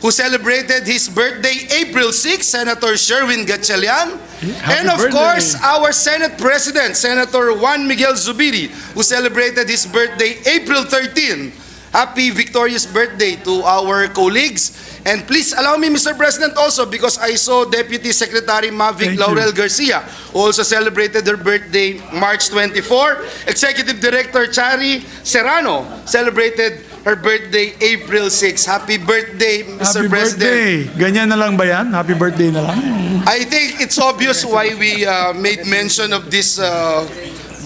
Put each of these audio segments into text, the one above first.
who celebrated his birthday April 6, Senator Sherwin Gatchalian. And of course, our Senate President, Senator Juan Miguel Zubiri, who celebrated his birthday April 13. Happy victorious birthday to our colleagues. And please allow me, Mr. President, also, because I saw Deputy Secretary Mavic Laurel Garcia, who also celebrated her birthday March 24. Executive Director Chari Serrano celebrated her birthday April 6. Happy birthday, Mr. President. Happy birthday. Ganyan na lang ba yan? Happy birthday na lang? I think it's obvious why we made mention of this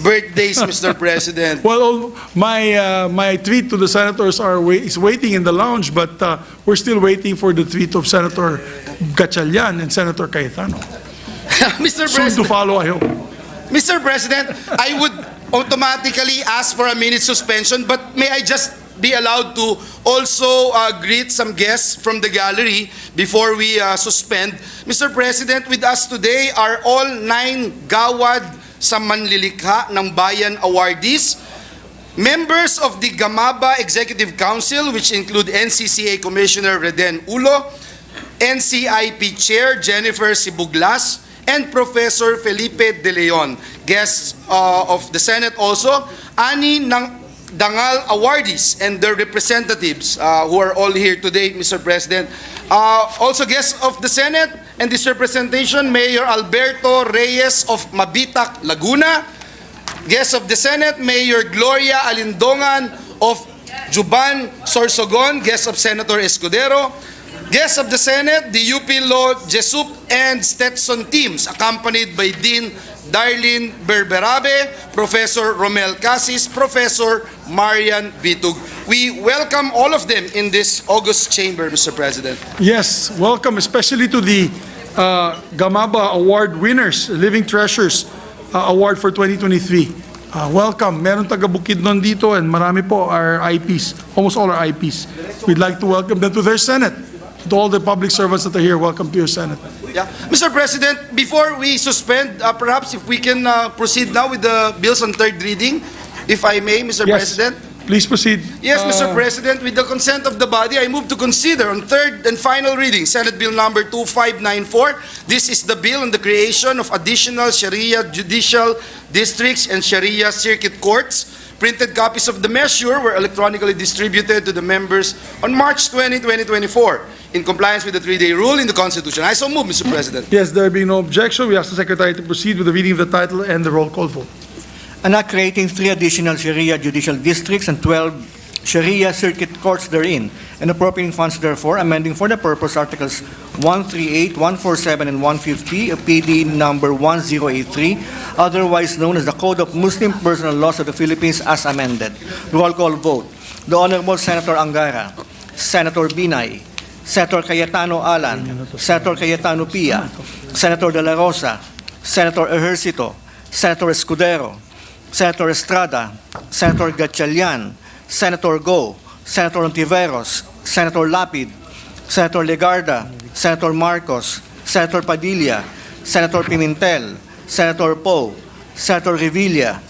birthdays, Mr. President. Well, my tweet to the senators is waiting in the lounge, but we're still waiting for the tweet of Senator Gatchalian and Senator Cayetano. Mr. Soon to President, follow, I hope. Mr. President, I would automatically ask for a minute suspension, but may I just be allowed to also greet some guests from the gallery before we suspend. Mr. President, with us today are all 9 Gawad sa Manlilikha ng Bayan awardees, members of the GAMABA Executive Council, which include NCCA Commissioner Reden Ulo, NCIP Chair Jennifer Sibuglas, and Professor Felipe De Leon. Guests of the Senate also, ani ng Dangal awardees and their representatives who are all here today, Mr. President. Also guests of the Senate and this representation, Mayor Alberto Reyes of Mabitac, Laguna. Guests of the Senate, Mayor Gloria Alindongan of Juban, Sorsogon. Guests of Senator Escudero. Guests of the Senate, the UP Law, Jesup, and Stetson teams, accompanied by Dean Darlene Berberabe, Professor Romel Casis, Professor Marian Vitug. We welcome all of them in this august chamber, Mr. President. Yes, welcome especially to the GAMABA Award winners, Living Treasures Award for 2023. Welcome. Meron taga Bukidnon dito and marami po are IPs, almost all are IPs. We'd like to welcome them to their Senate. To all the public servants that are here, welcome to your Senate. Yeah. Mr. President, before we suspend, perhaps if we can proceed now with the bills on third reading, if I may, Mr. President. Please proceed. Yes, Mr. President, with the consent of the body, I move to consider on third and final reading, Senate Bill number 2594. This is the bill on the creation of additional Sharia judicial districts and Sharia circuit courts. Printed copies of the measure were electronically distributed to the members on March 20, 2024, in compliance with the 3-day rule in the Constitution. I so move, Mr. President. Yes, there being no objection, we ask the Secretary to proceed with the reading of the title and the roll call vote. An act creating 3 additional Sharia judicial districts and 12 Sharia circuit courts therein, and appropriating funds therefore, amending for the purpose Articles 138, 147, and 150 of PD number 1083, otherwise known as the Code of Muslim Personal Laws of the Philippines as amended. Roll call vote. The Honorable Senator Angara, Senator Binay, Senator Cayetano Alan, Senator Cayetano Pia, Senator De La Rosa, Senator Ejercito, Senator Escudero, Senator Estrada, Senator Gatchalian, Senator Go, Senator Ontiveros, Senator Lapid, Senator Legarda, Senator Marcos, Senator Padilla, Senator Pimentel, Senator Poe, Senator Revilla,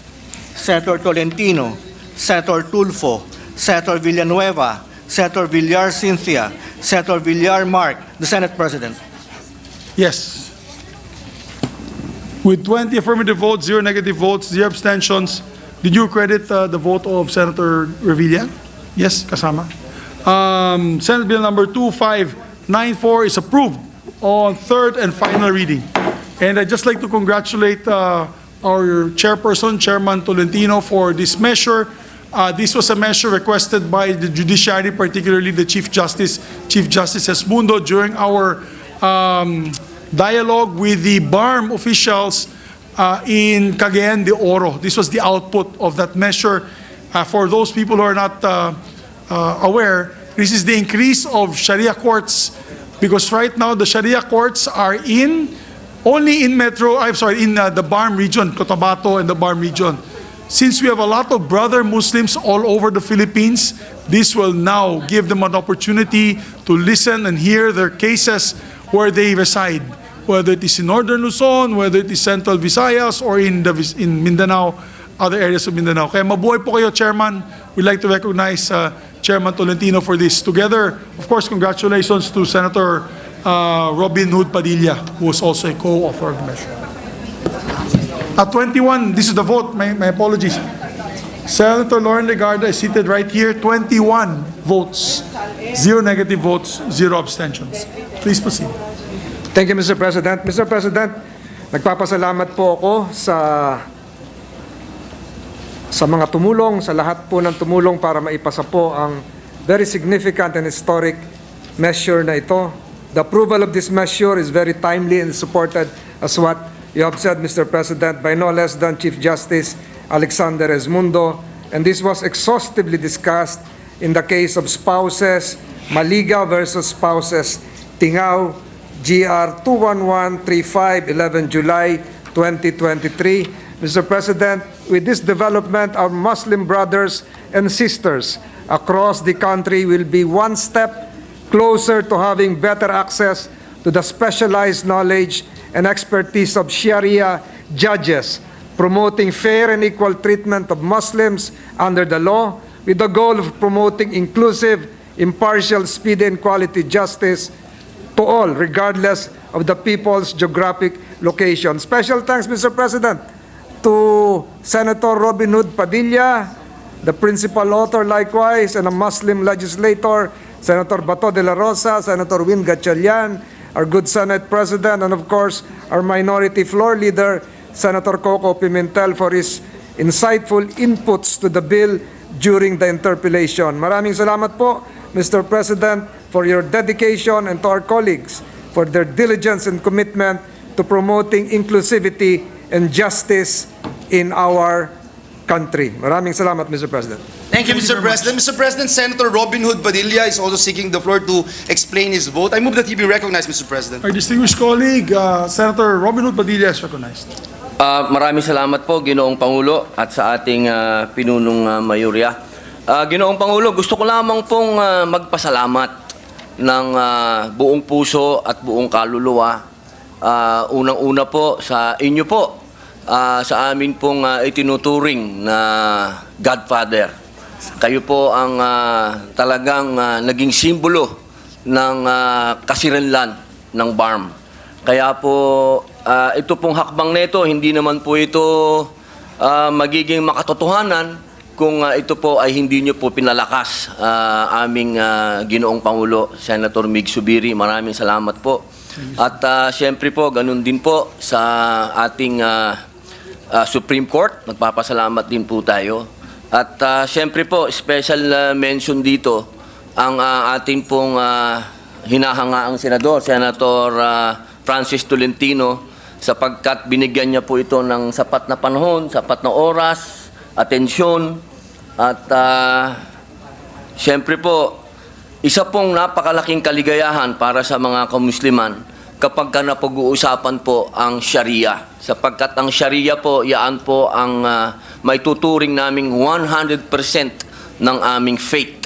Senator Tolentino, Senator Tulfo, Senator Villanueva, Senator Villar Cynthia, Senator Villar Mark, the Senate President. Yes. With 20 affirmative votes, 0 negative votes, 0 abstentions, did you credit the vote of Senator Revilla? Yes, kasama. Senate Bill number 2594 is approved on third and final reading. And I'd just like to congratulate our chairperson, Chairman Tolentino, for this measure. This was a measure requested by the judiciary, particularly the Chief Justice Esmundo, during our dialogue with the BARM officials in Cagayan de Oro. This was the output of that measure. For those people who are not aware, this is the increase of Sharia courts, because right now the Sharia courts are only in the BARM region, Cotabato and the BARM region. Since we have a lot of brother Muslims all over the Philippines, this will now give them an opportunity to listen and hear their cases where they reside, whether it is in Northern Luzon, whether it is Central Visayas, or in Mindanao, other areas of Mindanao. Kaya mabuhay po kayo, Chairman. We'd like to recognize Chairman Tolentino for this. Together, of course, congratulations to Senator Robin Hood Padilla, who was also a co-author of the measure. At 21, this is the vote, my apologies. Senator Lauren Legarda is seated right here, 21 votes, 0 negative votes, 0 abstentions. Please proceed. Thank you, Mr. President. Mr. President, nagpapasalamat po ako sa mga tumulong, sa lahat po ng tumulong para maipasa po ang very significant and historic measure na ito. The approval of this measure is very timely and supported, as what you have said, Mr. President, by no less than Chief Justice Alexander Esmundo, and this was exhaustively discussed in the case of spouses, Maliga versus spouses, Tingao, GR 21135, 11 July 2023. Mr. President, with this development, our Muslim brothers and sisters across the country will be one step closer to having better access to the specialized knowledge and expertise of Sharia judges, promoting fair and equal treatment of Muslims under the law, with the goal of promoting inclusive, impartial, speedy, and quality justice to all, regardless of the people's geographic location. Special thanks, Mr. President, to Senator Robin Hood Padilla, the principal author likewise, and a Muslim legislator, Senator Bato de la Rosa, Senator Win Gatchalian, our good Senate President, and of course, our minority floor leader, Senator Coco Pimentel, for his insightful inputs to the bill during the interpellation. Maraming salamat po, Mr. President, for your dedication, and to our colleagues for their diligence and commitment to promoting inclusivity and justice in our country. Maraming salamat, Mr. President. Thank you, Mr. President. Mr. President, Senator Robin Hood Padilla is also seeking the floor to explain his vote. I move that he be recognized, Mr. President. Our distinguished colleague, Senator Robin Hood Padilla is recognized. Maraming salamat po, Ginoong Pangulo, at sa ating pinunong mayorya. Ginoong Pangulo, gusto ko lamang pong magpasalamat ng buong puso at buong kaluluwa. Unang-una po sa inyo po, sa amin pong itinuturing na Godfather. Kayo po ang talagang naging simbolo ng kasiranlan ng BARM. Kaya po ito pong hakbang nito, hindi naman po ito magiging makatotohanan kung ito po ay hindi nyo po pinalakas aming Ginoong Pangulo, Senator Mig Subiri. Maraming salamat po. At siyempre po, ganun din po sa ating Supreme Court. Magpapasalamat din po tayo. At siyempre po, special mention dito ang ating pong hinahangaang senador, Senator Francis Tolentino, sapagkat binigyan niya po ito ng sapat na panahon, sapat na oras, atensyon, at siyempre po, isa pong napakalaking kaligayahan para sa mga kamusliman kapag ka napag-uusapan po ang Sharia. Sapagkat ang Sharia po, yaan po ang may tuturing naming 100% ng aming faith.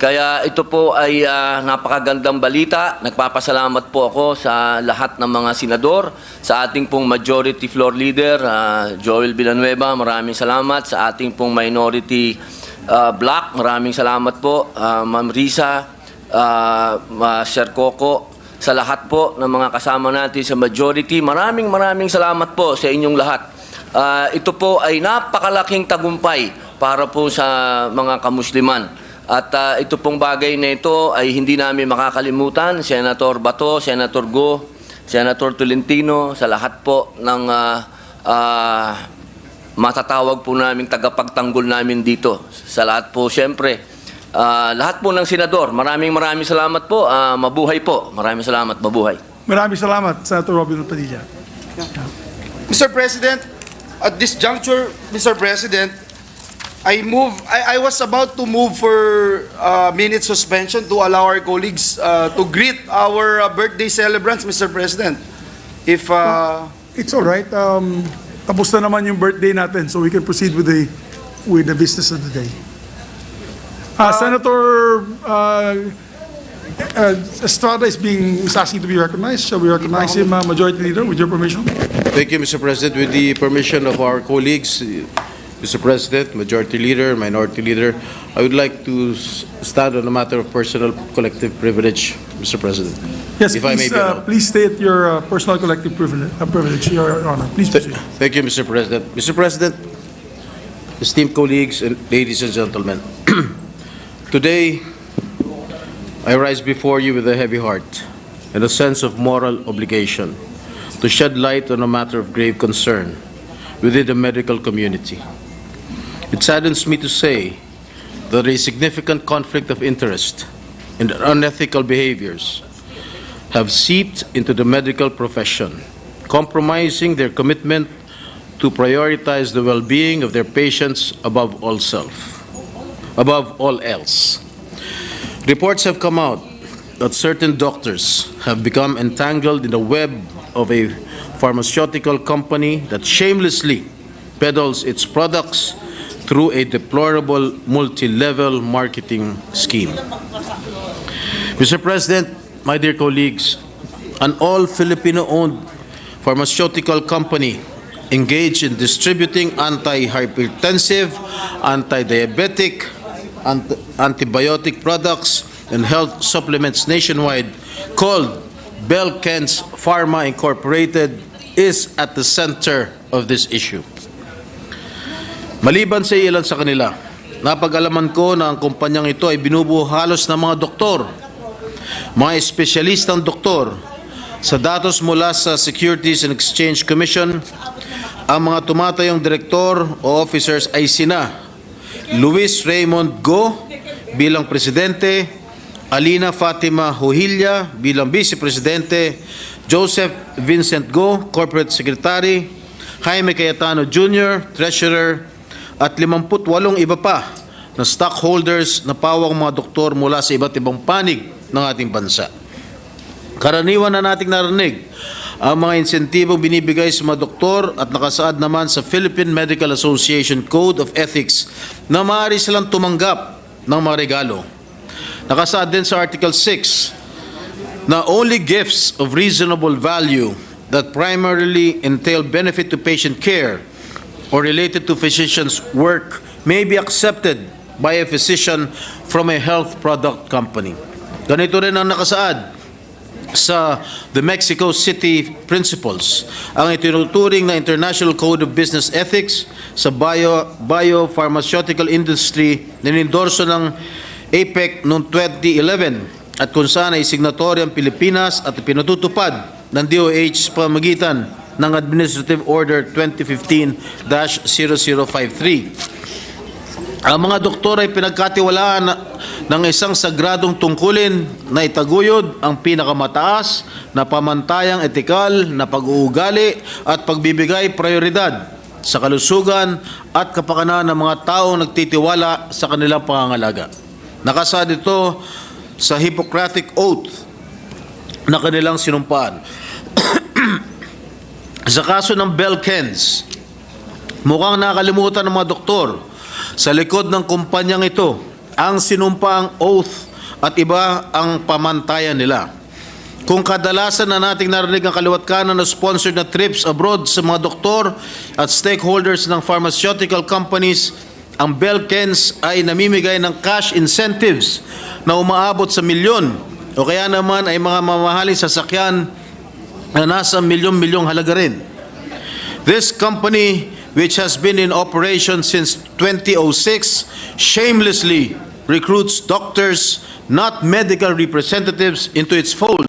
Kaya ito po ay napakagandang balita. Nagpapasalamat po ako sa lahat ng mga senador, sa ating pong majority floor leader, Joel Villanueva, maraming salamat. Sa ating pong minority block, maraming salamat po. Ma'am Risa, Sir Coco, sa lahat po ng mga kasama natin sa majority, maraming salamat po sa inyong lahat. Ito po ay napakalaking tagumpay para po sa mga kamusliman. At ito pong bagay na ito ay hindi namin makakalimutan, Senator Bato, Senator Go, Senator Tolentino, sa lahat po ng matatawag po namin tagapagtanggol namin dito. Sa lahat po, siyempre, lahat po ng senador, maraming salamat po. Mabuhay po. Maraming salamat. Mabuhay. Maraming salamat, Senator Robin Hood Padilla. Mr. President, at this juncture, Mr. President, I was about to move for minute suspension to allow our colleagues to greet our birthday celebrants, Mr. President. If It's all right. Tapos na naman yung birthday natin, so we can proceed with the business of the day. Senator Estrada is asking to be recognized. Shall we recognize him, Majority Leader, with your permission? Thank you, Mr. President. With the permission of our colleagues, Mr. President, Majority Leader, Minority Leader, I would like to stand on a matter of personal collective privilege, Mr. President. Yes, If I may please, be allowed. please state your personal collective privilege, Your Honor. Please proceed. Thank you, Mr. President. Mr. President, esteemed colleagues, and ladies and gentlemen, today I rise before you with a heavy heart and a sense of moral obligation to shed light on a matter of grave concern within the medical community. It saddens me to say that a significant conflict of interest and unethical behaviors have seeped into the medical profession, compromising their commitment to prioritize the well-being of their patients above all else. Reports have come out that certain doctors have become entangled in the web of a pharmaceutical company that shamelessly peddles its products through a deplorable multi-level marketing scheme. Mr. President, my dear colleagues, an all-Filipino-owned pharmaceutical company engaged in distributing anti-hypertensive, anti-diabetic, antibiotic products, and health supplements nationwide, called Belkens Pharma Incorporated, is at the center of this issue. Maliban sa ilan sa kanila, napag-alaman ko na ang kumpanyang ito ay binubuo halos ng mga doktor, mga espesyalistang doktor. Sa datos mula sa Securities and Exchange Commission, ang mga tumatayong direktor o officers ay sina Luis Raymond Go bilang presidente, Alina Fatima Huhilla bilang vice-presidente, Joseph Vincent Go, corporate secretary, Jaime Cayetano Jr., treasurer, at 58 iba pa na stockholders na pawang mga doktor mula sa iba't ibang panig ng ating bansa. Karaniwan na nating narinig ang mga insentibong binibigay sa mga doktor at nakasaad naman sa Philippine Medical Association Code of Ethics na maaari silang tumanggap ng mga regalo. Nakasaad din sa Article 6 na only gifts of reasonable value that primarily entail benefit to patient care or related to physician's work may be accepted by a physician from a health product company. Ganito rin ang nakasaad sa the Mexico City Principles, ang itinuturing na International Code of Business Ethics sa biopharmaceutical industry na nindorso ng APEC noong 2011 at kung saan ay signatory ang Pilipinas at pinatutupad ng DOH sa pamamagitan ng Administrative Order 2015-0053. Ang mga doktor ay pinagkatiwalaan ng isang sagradong tungkulin na itaguyod ang pinakamataas na pamantayang etikal na pag-uugali at pagbibigay prioridad sa kalusugan at kapakanan ng mga taong nagtitiwala sa kanilang pangangalaga. Nakasaad ito sa Hippocratic Oath na kanilang sinumpaan. Sa kaso ng Belkens, mukhang nakalimutan ng mga doktor sa likod ng kumpanyang ito ang sinumpaang oath at iba ang pamantayan nila. Kung kadalasan na nating narinig ang kaliwat kanan na sponsored na trips abroad sa mga doktor at stakeholders ng pharmaceutical companies, ang Belkens ay namimigay ng cash incentives na umaabot sa milyon o kaya naman ay mga mamahaling sasakyan na nasa milyon-milyong halaga rin. This company, which has been in operation since 2006, shamelessly recruits doctors, not medical representatives, into its fold,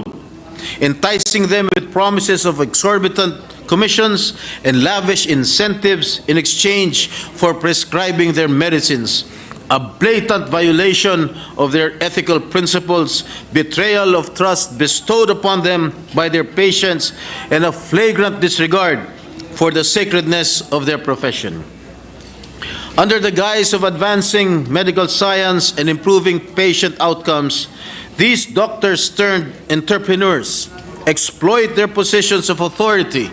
enticing them with promises of exorbitant commissions and lavish incentives in exchange for prescribing their medicines, a blatant violation of their ethical principles, betrayal of trust bestowed upon them by their patients, and a flagrant disregard for the sacredness of their profession. Under the guise of advancing medical science and improving patient outcomes, these doctors-turned-entrepreneurs exploit their positions of authority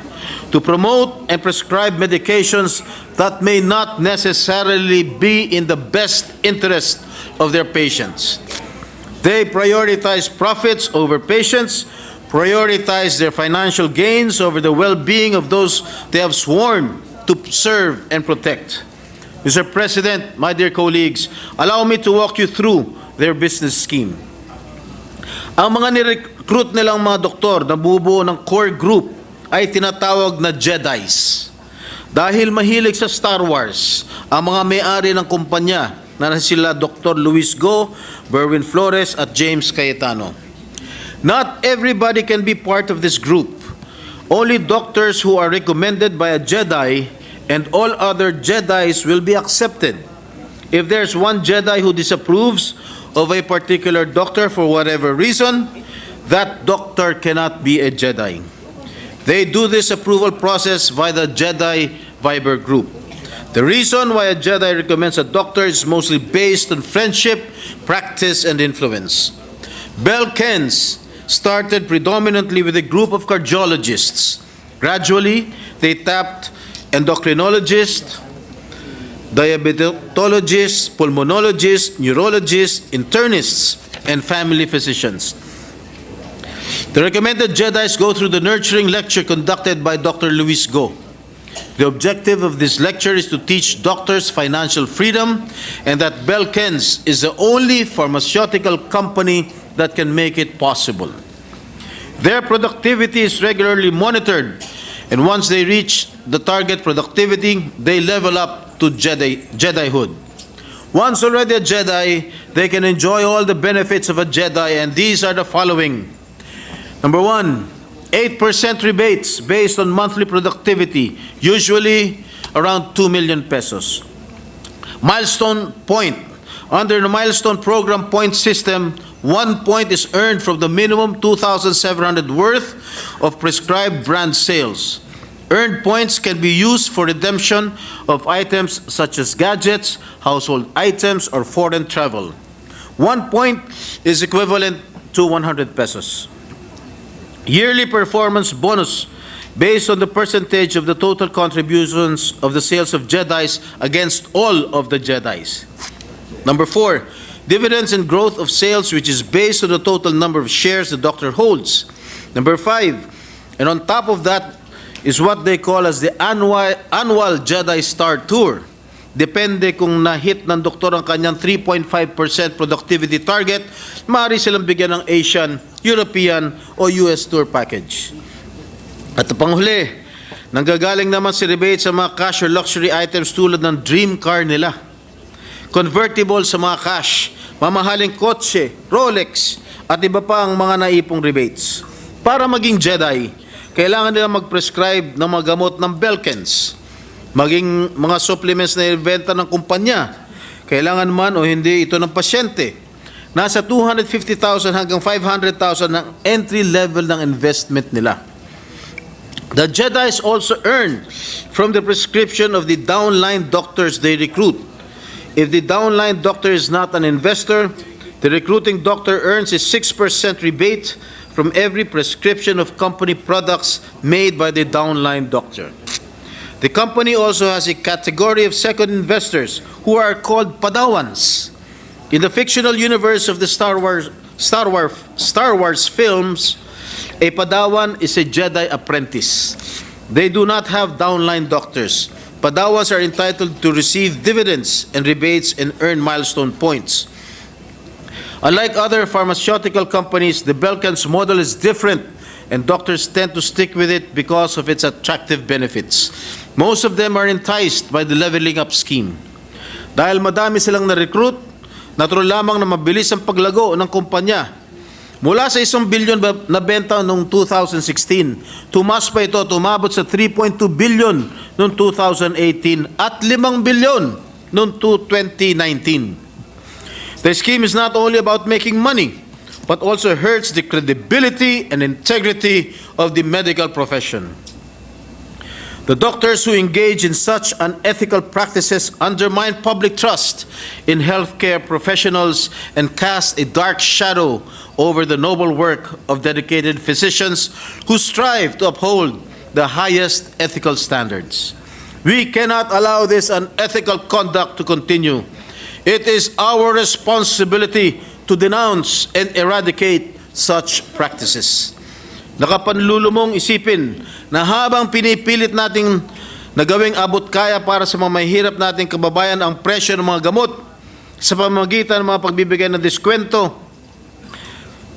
to promote and prescribe medications that may not necessarily be in the best interest of their patients. They prioritize profits over patients, prioritize their financial gains over the well-being of those they have sworn to serve and protect. Mr. President, my dear colleagues, allow me to walk you through their business scheme. Ang mga nirecruit nilang mga doktor na bubuo ng core group ay tinatawag na Jedis. Dahil mahilig sa Star Wars, ang mga may-ari ng kumpanya na sila Dr. Luis Go, Berwin Flores at James Cayetano. Not everybody can be part of this group. Only doctors who are recommended by a Jedi and all other Jedis will be accepted. If there's one Jedi who disapproves of a particular doctor for whatever reason, that doctor cannot be a Jedi. They do this approval process via the Jedi Viber group. The reason why a Jedi recommends a doctor is mostly based on friendship, practice, and influence. Belkens started predominantly with a group of cardiologists. Gradually, they tapped endocrinologists, diabetologists, pulmonologists, neurologists, internists, and family physicians. The recommended Jedis go through the nurturing lecture conducted by Dr. Luis Go. The objective of this lecture is to teach doctors financial freedom and that Belkens is the only pharmaceutical company that can make it possible. Their productivity is regularly monitored, and once they reach the target productivity, they level up to Jedihood. Once already a Jedi, they can enjoy all the benefits of a Jedi, and these are the following. Number 1, 8% rebates based on monthly productivity, usually around 2 million pesos. Milestone point. Under the milestone program point system, 1 point is earned from the minimum 2,700 worth of prescribed brand sales. Earned points can be used for redemption of items such as gadgets, household items, or foreign travel. 1 point is equivalent to 100 pesos. Yearly performance bonus based on the percentage of the total contributions of the sales of Jedis against all of the Jedis. Number 4, dividends and growth of sales, which is based on the total number of shares the doctor holds. Number 5, and on top of that is what they call as the annual Jedi Star Tour. Depende kung na-hit ng doktor ang kanyang 3.5% productivity target, maaari silang bigyan ng Asian, European, o US tour package. At panghuli, nanggagaling naman si rebate sa mga cash or luxury items tulad ng dream car nila. Convertible sa mga cash, mamahaling kotse, Rolex, at iba pa ang mga naipong rebates. Para maging Jedi, kailangan nila mag-prescribe ng mga gamot ng Belkens, maging mga supplements na ibenta ng kumpanya, kailangan man o hindi ito ng pasyente. Nasa 250,000 hanggang 500,000 ang entry level ng investment nila. The Jedis also earn from the prescription of the downline doctors they recruit. If the downline doctor is not an investor, the recruiting doctor earns a 6% rebate from every prescription of company products made by the downline doctor. The company also has a category of second investors who are called Padawans. In the fictional universe of the Star Wars films, a Padawan is a Jedi apprentice. They do not have downline doctors. Padawans are entitled to receive dividends and rebates and earn milestone points. Unlike other pharmaceutical companies, the Belkens model is different, and doctors tend to stick with it because of its attractive benefits. Most of them are enticed by the leveling up scheme. Dahil madami silang na-recruit, natural lamang na mabilis ang paglago ng kumpanya. Mula sa 1 billion na benta noong 2016, tumas pa ito, tumabot sa 3.2 billion noong 2018 at 5 billion noong 2019. The scheme is not only about making money, but also hurts the credibility and integrity of the medical profession. The doctors who engage in such unethical practices undermine public trust in healthcare professionals and cast a dark shadow over the noble work of dedicated physicians who strive to uphold the highest ethical standards. We cannot allow this unethical conduct to continue. It is our responsibility to denounce and eradicate such practices. Nakapanlulumong isipin na habang pinipilit nating na gawing abot kaya para sa mga mahihirap nating kababayan ang presyo ng mga gamot sa pamamagitan ng mga pagbibigay ng diskwento,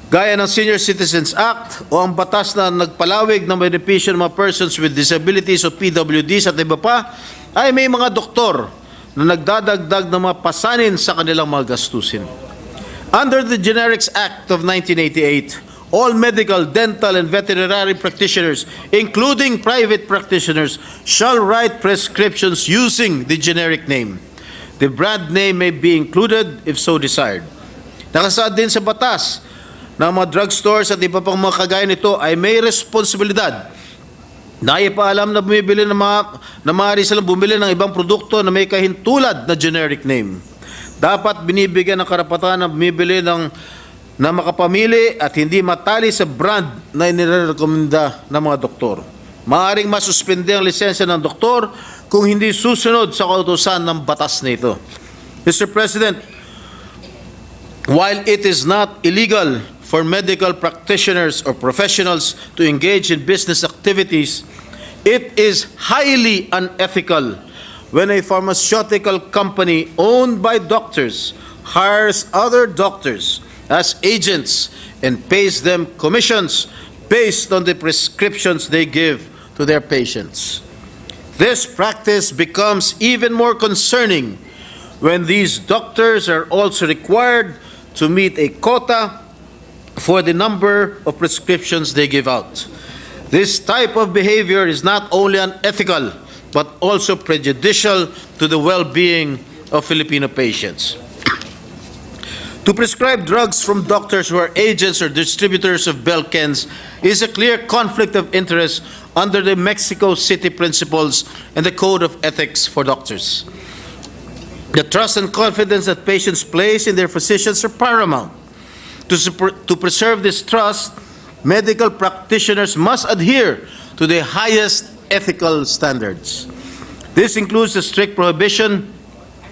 gaya ng Senior Citizens Act o ang batas na nagpalawig ng benepisyo ng mga persons with disabilities o PWDs at iba pa, ay may mga doktor na nagdadagdag ng mga pasanin sa kanilang mga gastusin. Under the Generics Act of 1988, all medical, dental, and veterinary practitioners, including private practitioners, shall write prescriptions using the generic name. The brand name may be included if so desired. Nakasaad din sa batas na mga drugstores at iba pang mga kagaya nito ay may responsibilidad na ipaalam na bumibili ng na maaari silang bumili ng ibang produkto na may kahintulad na generic name. Dapat binibigyan ng karapatan na bumibili na makapamili at hindi matali sa brand na inirekomenda ng mga doktor. Maaaring masuspende ang lisensya ng doktor kung hindi susunod sa kautusan ng batas na ito. Mr. President, while it is not illegal for medical practitioners or professionals to engage in business activities, it is highly unethical when a pharmaceutical company owned by doctors hires other doctors as agents and pays them commissions based on the prescriptions they give to their patients. This practice becomes even more concerning when these doctors are also required to meet a quota for the number of prescriptions they give out. This type of behavior is not only unethical, but also prejudicial to the well-being of Filipino patients. To prescribe drugs from doctors who are agents or distributors of Belkens is a clear conflict of interest under the Mexico City Principles and the Code of Ethics for Doctors. The trust and confidence that patients place in their physicians are paramount. To preserve this trust, medical practitioners must adhere to the highest ethical standards. This includes a strict prohibition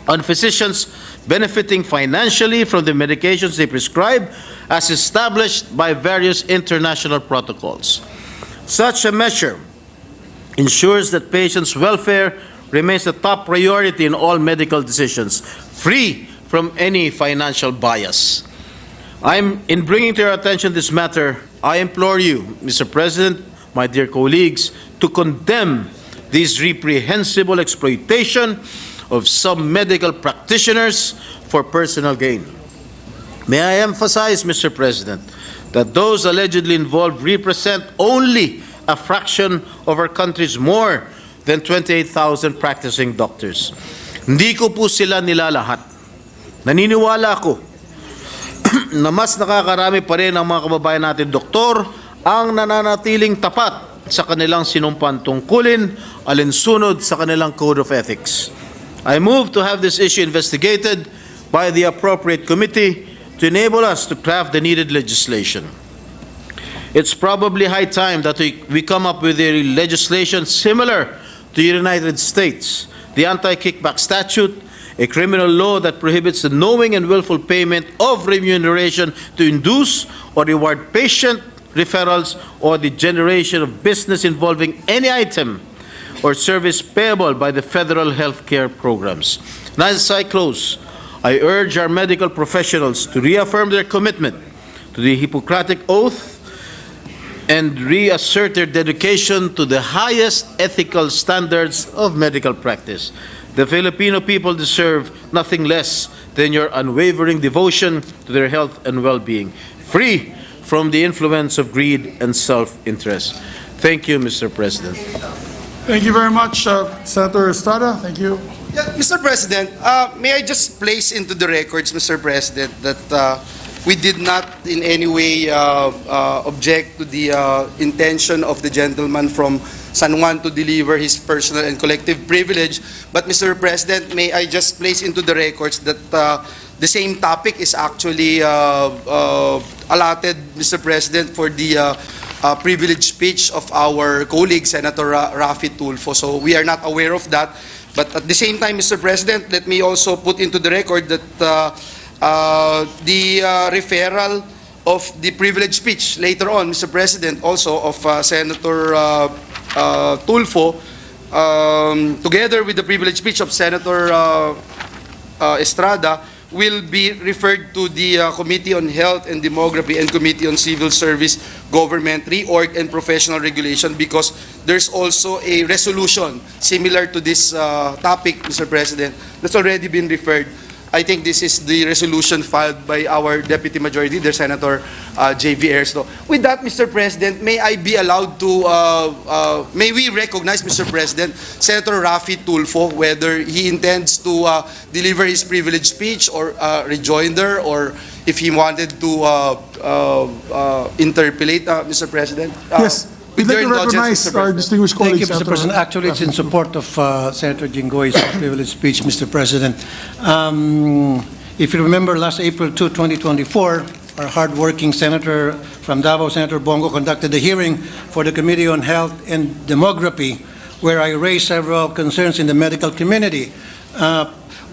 on physicians benefiting financially from the medications they prescribe, as established by various international protocols. Such a measure ensures that patients' welfare remains a top priority in all medical decisions, free from any financial bias. In bringing to your attention this matter, I implore you, Mr. President, my dear colleagues, to condemn this reprehensible exploitation of some medical practitioners for personal gain. May I emphasize, Mr. President, that those allegedly involved represent only a fraction of our country's more than 28,000 practicing doctors. Hindi ko po sila nilalahat. Naniniwala ako na mas nakakarami pa rin ang mga kababayan natin doktor ang nananatiling tapat sa kanilang sinumpang tungkulin alinsunod sa kanilang Code of Ethics. I move to have this issue investigated by the appropriate committee to enable us to craft the needed legislation. It's probably high time that we come up with a legislation similar to the United States, the anti-kickback statute, a criminal law that prohibits the knowing and willful payment of remuneration to induce or reward patient referrals or the generation of business involving any item or service payable by the federal health care programs. And as I close, I urge our medical professionals to reaffirm their commitment to the Hippocratic Oath and reassert their dedication to the highest ethical standards of medical practice. The Filipino people deserve nothing less than your unwavering devotion to their health and well-being, free from the influence of greed and self-interest. Thank you, Mr. President. Thank you very much, Senator Estrada. Thank you. Yeah, Mr. President, may I just place into the records, Mr. President, that we did not in any way object to the intention of the gentleman from San Juan to deliver his personal and collective privilege. But, Mr. President, may I just place into the records that the same topic is actually allotted, Mr. President, for the privileged speech of our colleague, Senator Rafi Tulfo. So we are not aware of that. But at the same time, Mr. President, let me also put into the record that the referral of the privileged speech later on, Mr. President, also of Senator Tulfo, together with the privileged speech of Senator Estrada, will be referred to the Committee on Health and Demography and Committee on Civil Service, Government, Reorg, and Professional Regulation, because there's also a resolution similar to this topic, Mr. President, that's already been referred. I think this is the resolution filed by our Deputy Majority Leader, Senator J.V. Ersto. With that, Mr. President, may I be allowed to, may we recognize, Mr. President, Senator Raffy Tulfo, whether he intends to deliver his privileged speech or rejoinder, or if he wanted to interpolate, Mr. President? Yes, we'd like to recognize our distinguished Thank colleagues. you, Mr. President. Actually, it's in support of Senator Jinggoy's privileged speech, Mr. President. If you remember, last April 2, 2024, our hardworking senator from Davao, Senator Bongo, conducted a hearing for the Committee on Health and Demography, where I raised several concerns in the medical community.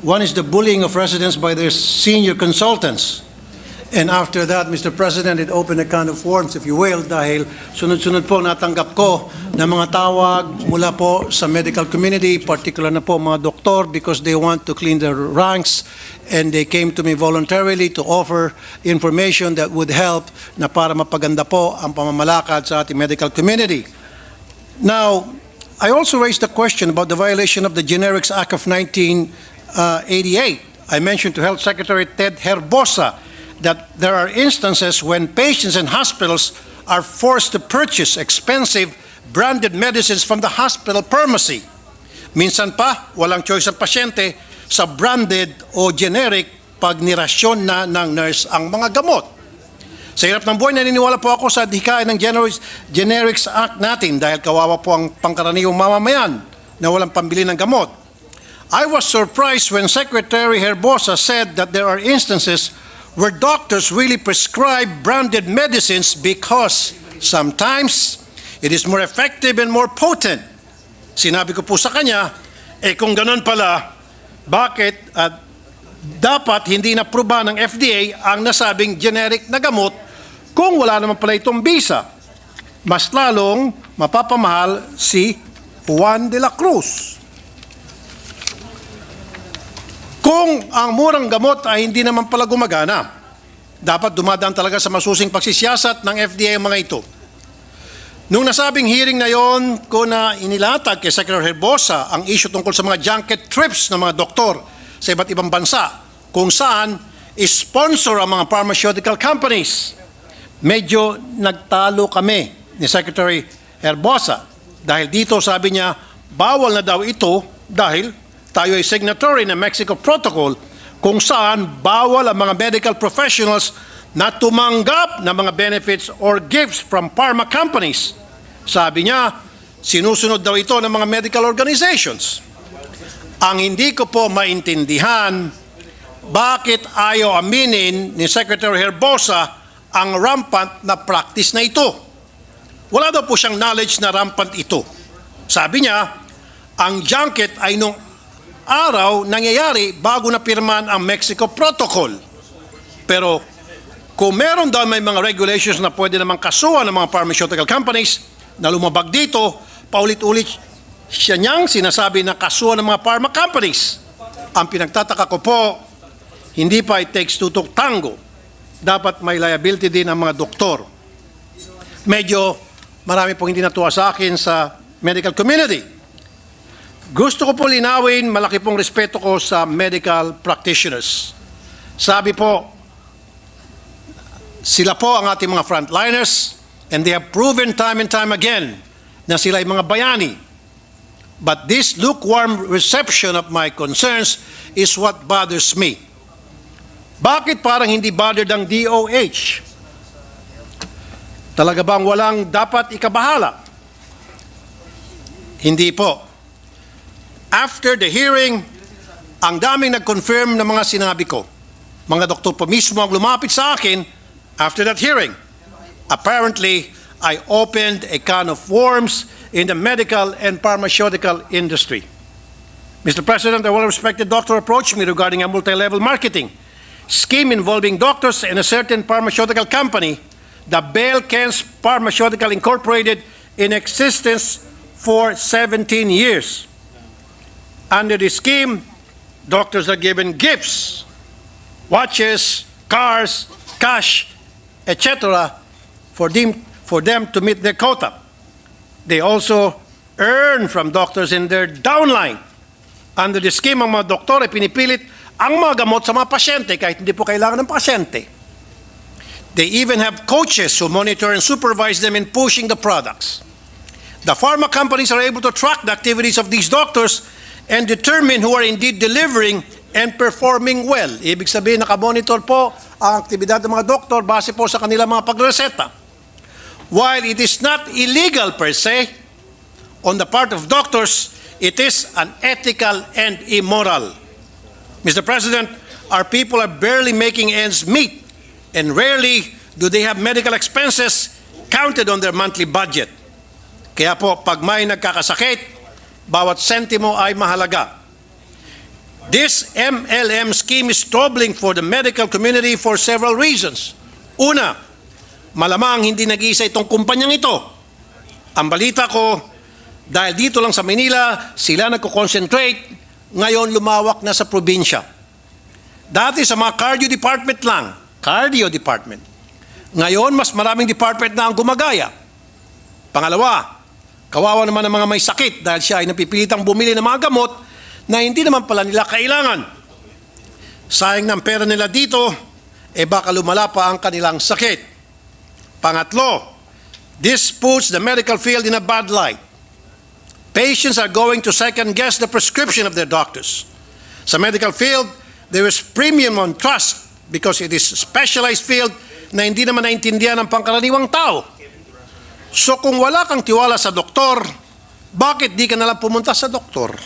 One is the bullying of residents by their senior consultants. And after that, Mr. President, it opened a can of worms, if you will, dahil sunod-sunod po natanggap ko na mga tawag mula po sa medical community, particular na po mga doktor, because they want to clean their ranks, and they came to me voluntarily to offer information that would help na para mapaganda po ang pamamalakad sa ating medical community. Now, I also raised the question about the violation of the Generics Act of 1988. I mentioned to Health Secretary Ted Herbosa that there are instances when patients and hospitals are forced to purchase expensive branded medicines from the hospital pharmacy. Minsan pa, walang choice ang pasyente sa branded o generic pag nirasyon na ng nurse ang mga gamot. Sa hirap ng buhay, naniniwala po ako sa dikain ng Generics Act natin dahil kawawa po ang pangkaraniwang mamamayan na walang pambili ng gamot. I was surprised when Secretary Herbosa said that there are instances where doctors really prescribe branded medicines because sometimes it is more effective and more potent. Sinabi ko po sa kanya, kung ganun pala, bakit dapat hindi na-aproba ng FDA ang nasabing generic na gamot kung wala naman pala itong bisa? Mas lalong mapapamahal si Juan de la Cruz. Kung ang murang gamot ay hindi naman pala gumagana, dapat dumadaan talaga sa masusing pagsisiyasat ng FDA ang mga ito. Nung nasabing hearing na yon, ko na inilatag kay Secretary Herbosa ang issue tungkol sa mga junket trips ng mga doktor sa iba't ibang bansa, kung saan sponsor ang mga pharmaceutical companies. Medyo nagtalo kami ni Secretary Herbosa dahil dito sabi niya, bawal na daw ito dahil tayo ay signatory ng Mexico Protocol kung saan bawal ang mga medical professionals na tumanggap ng mga benefits or gifts from pharma companies. Sabi niya, sinusunod daw ito ng mga medical organizations. Ang hindi ko po maintindihan, bakit ayaw aminin ni Secretary Herbosa ang rampant na practice na ito? Wala daw po siyang knowledge na rampant ito. Sabi niya, ang junket ay nung araw nangyayari bago na pirmahan ang Mexico Protocol. Pero kung meron daw may mga regulations na pwede namang kasuhan ng mga pharmaceutical companies na lumabag dito, paulit-ulit siya niyang sinasabi na kasuhan ng mga pharma companies. Ang pinagtataka ko po, hindi pa it takes two to tango. Dapat may liability din ang mga doktor. Medyo marami pong hindi natuwa sa akin sa medical community. Gusto ko po linawin, malaki pong respeto ko sa medical practitioners. Sabi po, sila po ang ating mga frontliners and they have proven time and time again na sila ay mga bayani. But this lukewarm reception of my concerns is what bothers me. Bakit parang hindi bothered ang DOH? Talaga bang walang dapat ikabahala? Hindi po. After the hearing, ang daming nag-confirm ng mga sinabi ko. Mga doktor po mismo ang lumapit sa akin after that hearing. Apparently, I opened a can of worms in the medical and pharmaceutical industry. Mr. President, a well-respected doctor approached me regarding a multi-level marketing scheme involving doctors and a certain pharmaceutical company, the Bale Kens Pharmaceutical Incorporated, in existence for 17 years. Under the scheme, doctors are given gifts, watches, cars, cash, etc. for them to meet their quota. They also earn from doctors in their downline. Under the scheme, ang mga doktor ay pinipilit ang mga gamot sa mga pasyente kahit hindi po kailangan ng pasyente. They even have coaches who monitor and supervise them in pushing the products. The pharma companies are able to track the activities of these doctors and determine who are indeed delivering and performing well. Ibig sabihin, nakamonitor po ang aktibidad ng mga doktor base po sa kanilang mga pagreseta. While it is not illegal per se, on the part of doctors, it is unethical and immoral. Mr. President, our people are barely making ends meet, and rarely do they have medical expenses counted on their monthly budget. Kaya po, pag may nagkakasakit, bawat sentimo ay mahalaga. This MLM scheme is troubling for the medical community for several reasons. Una, malamang hindi nag-iisa itong kumpanyang ito. Ang balita ko, dahil dito lang sa Manila, sila nagko-concentrate, ngayon lumawak na sa probinsya. Dati sa mga cardio department lang, cardio department. Ngayon, mas maraming department na ang gumagaya. Pangalawa, kawawa naman ang mga may sakit dahil siya ay napipilitang bumili ng mga gamot na hindi naman pala nila kailangan. Sayang ng pera nila dito, baka lumala pa ang kanilang sakit. Pangatlo, this puts the medical field in a bad light. Patients are going to second-guess the prescription of their doctors. Sa medical field, there is premium on trust because it is a specialized field na hindi naman naintindihan ng pangkaraniwang tao. So kung wala kang tiwala sa doktor, bakit di ka nalang pumunta sa doktor?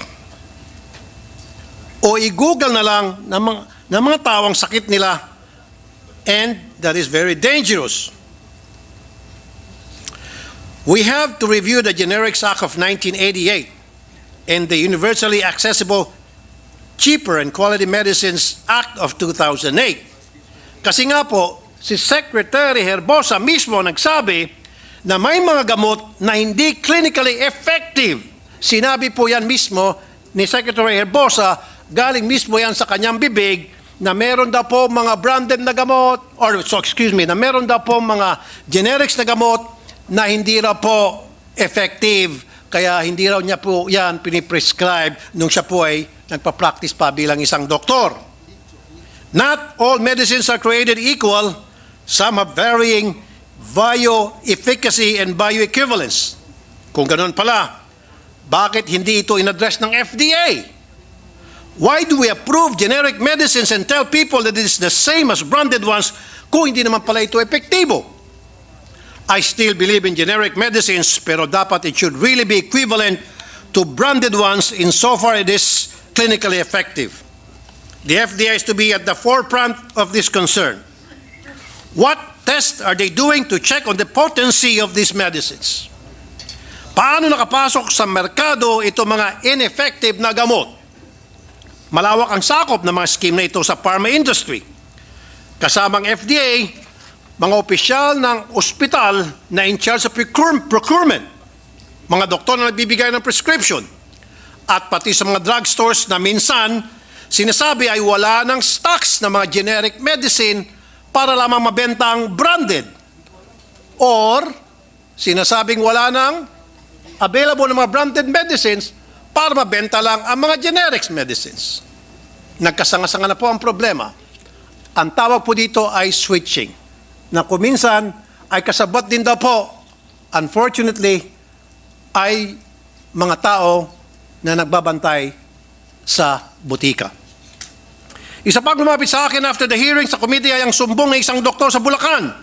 O i-google na lang ng mga tao ang sakit nila, and that is very dangerous. We have to review the Generics Act of 1988 and the Universally Accessible, Cheaper and Quality Medicines Act of 2008. Kasi nga po, si Secretary Herbosa mismo nagsabi na may mga gamot na hindi clinically effective. Sinabi po yan mismo ni Secretary Herbosa, galing mismo yan sa kanyang bibig, na meron daw po mga branded na gamot, na meron daw po mga generics na gamot na hindi raw po effective, kaya hindi raw niya po yan piniprescribe nung siya po ay nagpa-practice pa bilang isang doktor. Not all medicines are created equal. Some have varying bioefficacy and bioequivalence. Kung ganoon pala, bakit hindi ito in-address ng FDA? Why do we approve generic medicines and tell people that it is the same as branded ones kung hindi naman pala ito epektibo? I still believe in generic medicines, pero dapat it should really be equivalent to branded ones insofar it is clinically effective. The FDA is to be at the forefront of this concern. What tests are they doing to check on the potency of these medicines? Paano nakapasok sa merkado ito mga ineffective na gamot? Malawak ang sakop ng mga scheme na ito sa pharma industry. Kasamang FDA, mga opisyal ng ospital na in charge of procurement, mga doktor na nagbibigay ng prescription, at pati sa mga drugstores na minsan sinasabi ay wala ng stocks na mga generic medicine para lamang mabenta ang branded, or sinasabing wala ng available na mga branded medicines para mabenta lang ang mga generics medicines. Nagkasanga-sanga na po ang problema. Ang tawag po dito ay switching, na kuminsan ay kasabot din daw po, unfortunately, ay mga tao na nagbabantay sa butika. Isa pang lumapit sa akin after the hearing sa committee ay ang sumbong ng isang doktor sa Bulacan.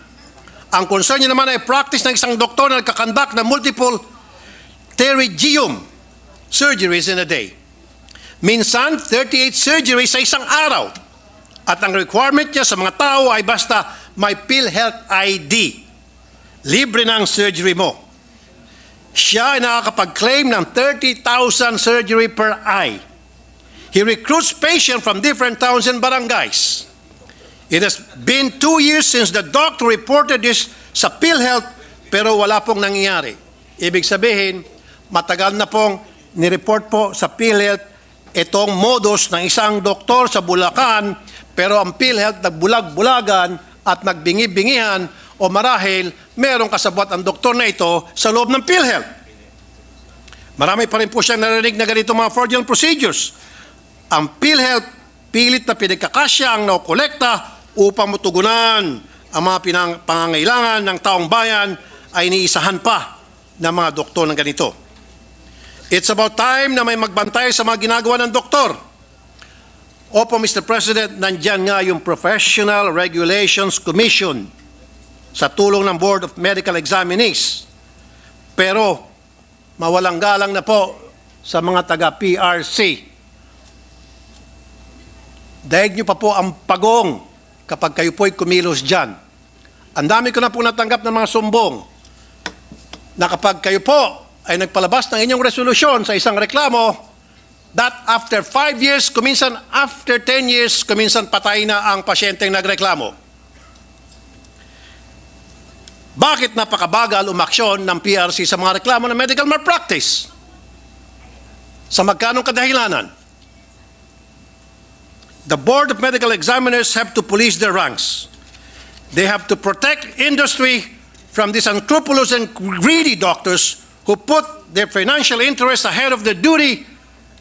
Ang concern niya naman ay practice ng isang doktor na nagkakandak ng multiple pterygium surgeries in a day. Minsan, 38 surgeries sa isang araw. At ang requirement niya sa mga tao ay basta may PhilHealth ID. Libre na ang surgery mo. Siya ay nakakapag-claim ng 30,000 surgery per eye. He recruits patients from different towns and barangays. It has been 2 years since the doctor reported this sa PhilHealth, pero wala pong nangyayari. Ibig sabihin, matagal na pong nireport po sa PhilHealth itong modus ng isang doktor sa Bulacan, pero ang PhilHealth nagbulag-bulagan at nagbingi-bingihan o marahil merong kasabwat ang doktor na ito sa loob ng PhilHealth. Marami pa rin po siyang narinig na ganito mga fraudulent procedures. Ang PhilHealth pilit na pinagkakasya ang naokolekta upang matugunan ang mga pangangailangan ng taong bayan ay iniisahan pa ng mga doktor ng ganito. It's about time na may magbantay sa mga ginagawa ng doktor. Opo, Mr. President, nandyan nga yung Professional Regulations Commission sa tulong ng Board of Medical Examinees. Pero mawalang galang na po sa mga taga-PRC. Daig nyo pa po ang pagong kapag kayo po'y kumilos dyan. Ang dami ko na po natanggap ng mga sumbong na kapag kayo po ay nagpalabas ng inyong resolusyon sa isang reklamo, that after 5 years, kuminsan after 10 years, kuminsan patay na ang pasyenteng nagreklamo. Bakit napakabagal umaksyon ng PRC sa mga reklamo ng medical malpractice? Sa magkanong kadahilanan? The Board of Medical Examiners have to police their ranks. They have to protect industry from these unscrupulous and greedy doctors who put their financial interests ahead of their duty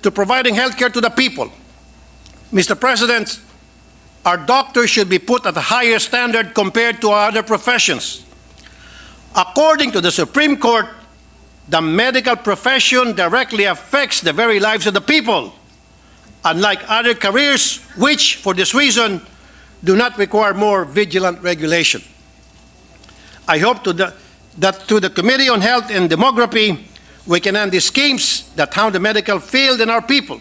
to providing health care to the people. Mr. President, our doctors should be put at a higher standard compared to other professions. According to the Supreme Court, the medical profession directly affects the very lives of the people, unlike other careers which, for this reason, do not require more vigilant regulation. I hope that through the Committee on Health and Demography, we can end these schemes that harm the medical field and our people.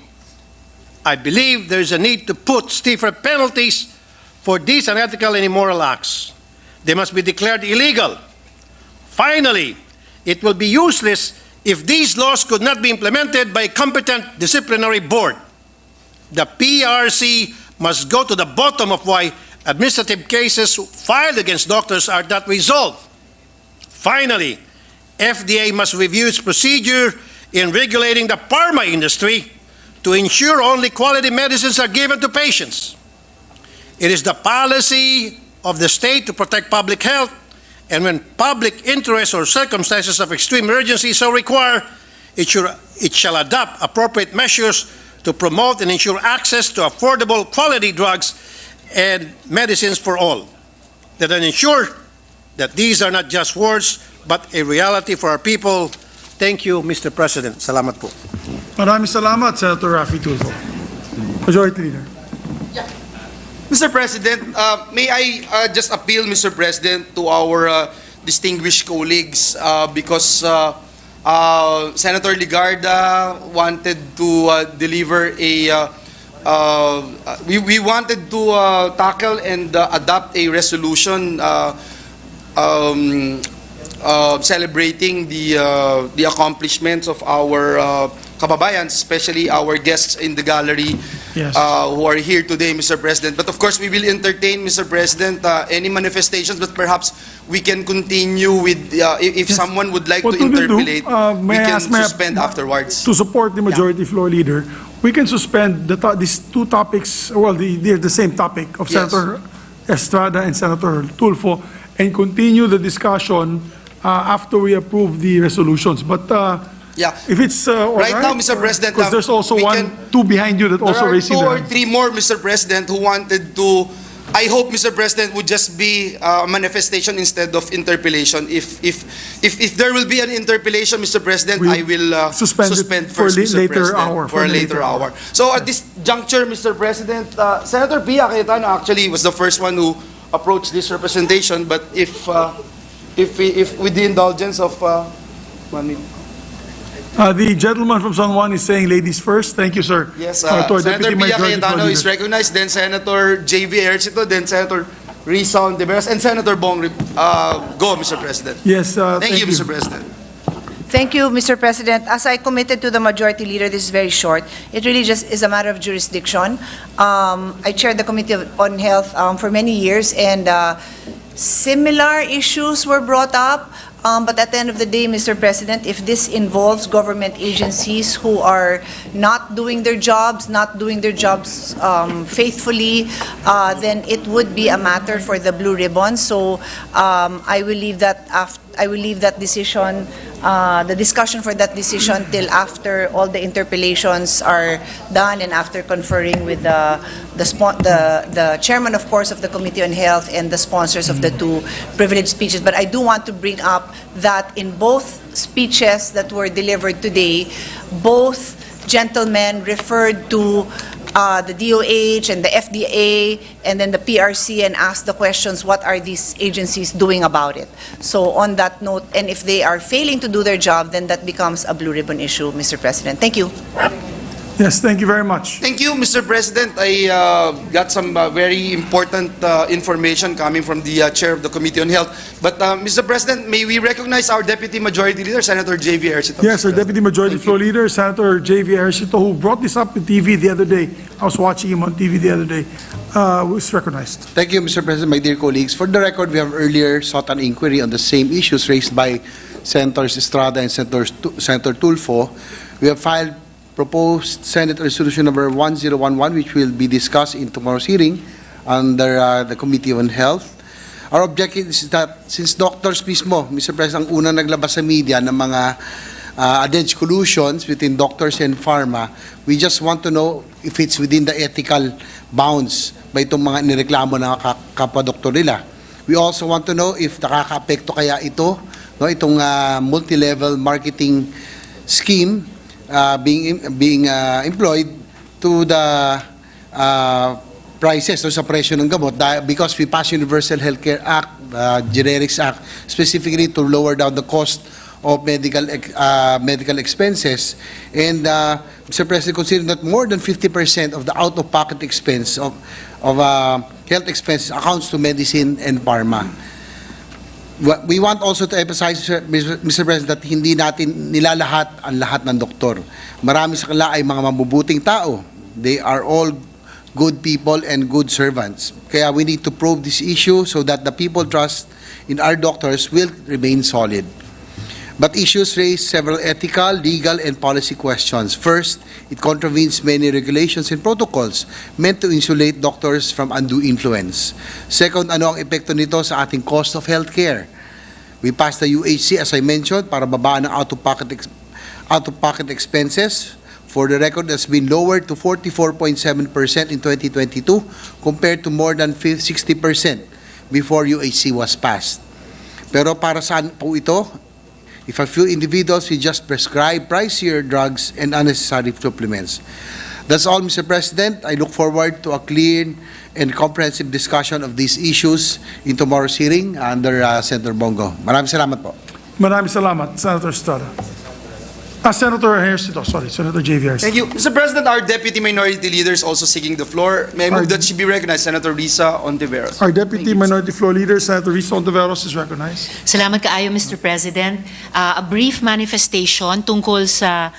I believe there is a need to put stiffer penalties for these unethical and immoral acts. They must be declared illegal. Finally, it will be useless if these laws could not be implemented by a competent disciplinary board. The PRC must go to the bottom of why administrative cases filed against doctors are not resolved. Finally, FDA must review its procedure in regulating the pharma industry to ensure only quality medicines are given to patients. It is the policy of the state to protect public health, and when public interest or circumstances of extreme urgency so require, it shall adopt appropriate measures to promote and ensure access to affordable quality drugs and medicines for all, that ensure that these are not just words but a reality for our people. Thank you, Mr. President. Salamat po. Maraming salamat, Senator Raffy Tulfo. Majority Leader. Mr. President, may I just appeal, Mr. President, to our distinguished colleagues because Senator Ligarda wanted to deliver a we wanted to tackle and adopt a resolution celebrating the accomplishments of our kababayans, especially our guests in the gallery, Yes. who are here today, Mr. President. But of course, we will entertain, Mr. President, any manifestations, but perhaps we can continue with, if Yes. someone would like What to we will do, interpolate, we may I can ask my- suspend afterwards. To support the majority floor leader, we can suspend these two topics, well, they're the same topic of Yes. Senator Estrada and Senator Tulfo, and continue the discussion after we approve the resolutions. But Yeah. if it's all Right right, now, Mr. President, because there's also we can- two behind you that also There are raising two their or hands. three more, Mr. President, who wanted to. I hope, Mr. President, would just be a manifestation instead of interpellation. If there will be an interpellation, Mr. President, We'll I will suspend it suspend for first, a Mr. later President, hour, for a later hour. So at this juncture, Mr. President, Senator Pia Cayetano actually was the first one who approached this representation. But if with the indulgence of 1 minute. The gentleman from San Juan is saying ladies first. Thank you, sir. Yes, To our Senator Deputy Pia Majority Floor Cayetano is Leader. recognized, then Senator J.V. Ercito, then Senator Rizal de Veras, and Senator Bong. Go, Mr. President. Yes, Thank you, Mr. President. Thank you, Mr. President. As I committed to the Majority Leader, this is very short. It really just is a matter of jurisdiction. I chaired the Committee on Health for many years, and similar issues were brought up But at the end of the day, Mr. President, if this involves government agencies who are not doing their jobs, faithfully, then it would be a matter for the Blue Ribbon. So I will leave that decision, the discussion for that decision, till after all the interpellations are done and after conferring with the chairman, of course, of the Committee on Health and the sponsors of the two privileged speeches. But I do want to bring up that in both speeches that were delivered today, both gentlemen referred to the DOH and the FDA and then the PRC and asked the questions, what are these agencies doing about it? So on that note, and if they are failing to do their job, then that becomes a Blue Ribbon issue, Mr. President. Thank you. Yes, thank you very much. Thank you, Mr. President. I got some very important information coming from the Chair of the Committee on Health. But, Mr. President, may we recognize our Deputy Majority Leader, Senator J.V. Ercito? Yes, our Deputy Majority Floor Leader, Senator J.V. Ercito, who brought this up on TV the other day. I was watching him on TV the other day. Was recognized. Thank you, Mr. President, my dear colleagues. For the record, we have earlier sought an inquiry on the same issues raised by Senators Estrada and Senator Tulfo. We have filed proposed Senate Resolution number 1011, which will be discussed in tomorrow's hearing under the Committee on Health. Our objective is that since doctors mismo, Mr. President, ang unang naglabas sa media ng mga alleged collusions between doctors and pharma, we just want to know if it's within the ethical bounds by itong mga nireklamo ng kapwa-doktor nila. We also want to know if nakaka-apekto kaya ito, no, itong multi-level marketing scheme being employed to the prices, so sa presyo ng gamot, because we passed Universal Healthcare Act, Generics Act, specifically to lower down the cost of medical expenses. And Mr. President, considering that more than 50% of the out-of-pocket expense of health expenses accounts to medicine and pharma. We want also to emphasize, Mr. President, that hindi natin nilalahat ang lahat ng doktor. Marami sa kanila ay mga mabubuting tao. They are all good people and good servants. Kaya we need to probe this issue so that the people trust in our doctors will remain solid. But issues raise several ethical, legal, and policy questions. First, it contravenes many regulations and protocols meant to insulate doctors from undue influence. Second, ano ang epekto nito sa ating cost of healthcare? We passed the UHC, as I mentioned, para babaan ang out-of-pocket expenses. For the record, has been lowered to 44.7% in 2022 compared to more than 60% before UHC was passed. Pero para saan po ito? If a few individuals will just prescribe pricier drugs and unnecessary supplements. That's all, Mr. President. I look forward to a clear and comprehensive discussion of these issues in tomorrow's hearing under Senator Bongo. Maraming salamat po. Maraming salamat, Senator Estrada. Senator Ercito, sorry, Senator J.V. Ercito. Thank you. Mr. President, our Deputy Minority Leader is also seeking the floor. May I move that she be recognized, Senator Risa Ontiveros. Our Deputy Minority Floor Leader, Senator Risa Ontiveros, is recognized. Salamat kaayo, Mr. President. A brief manifestation tungkol sa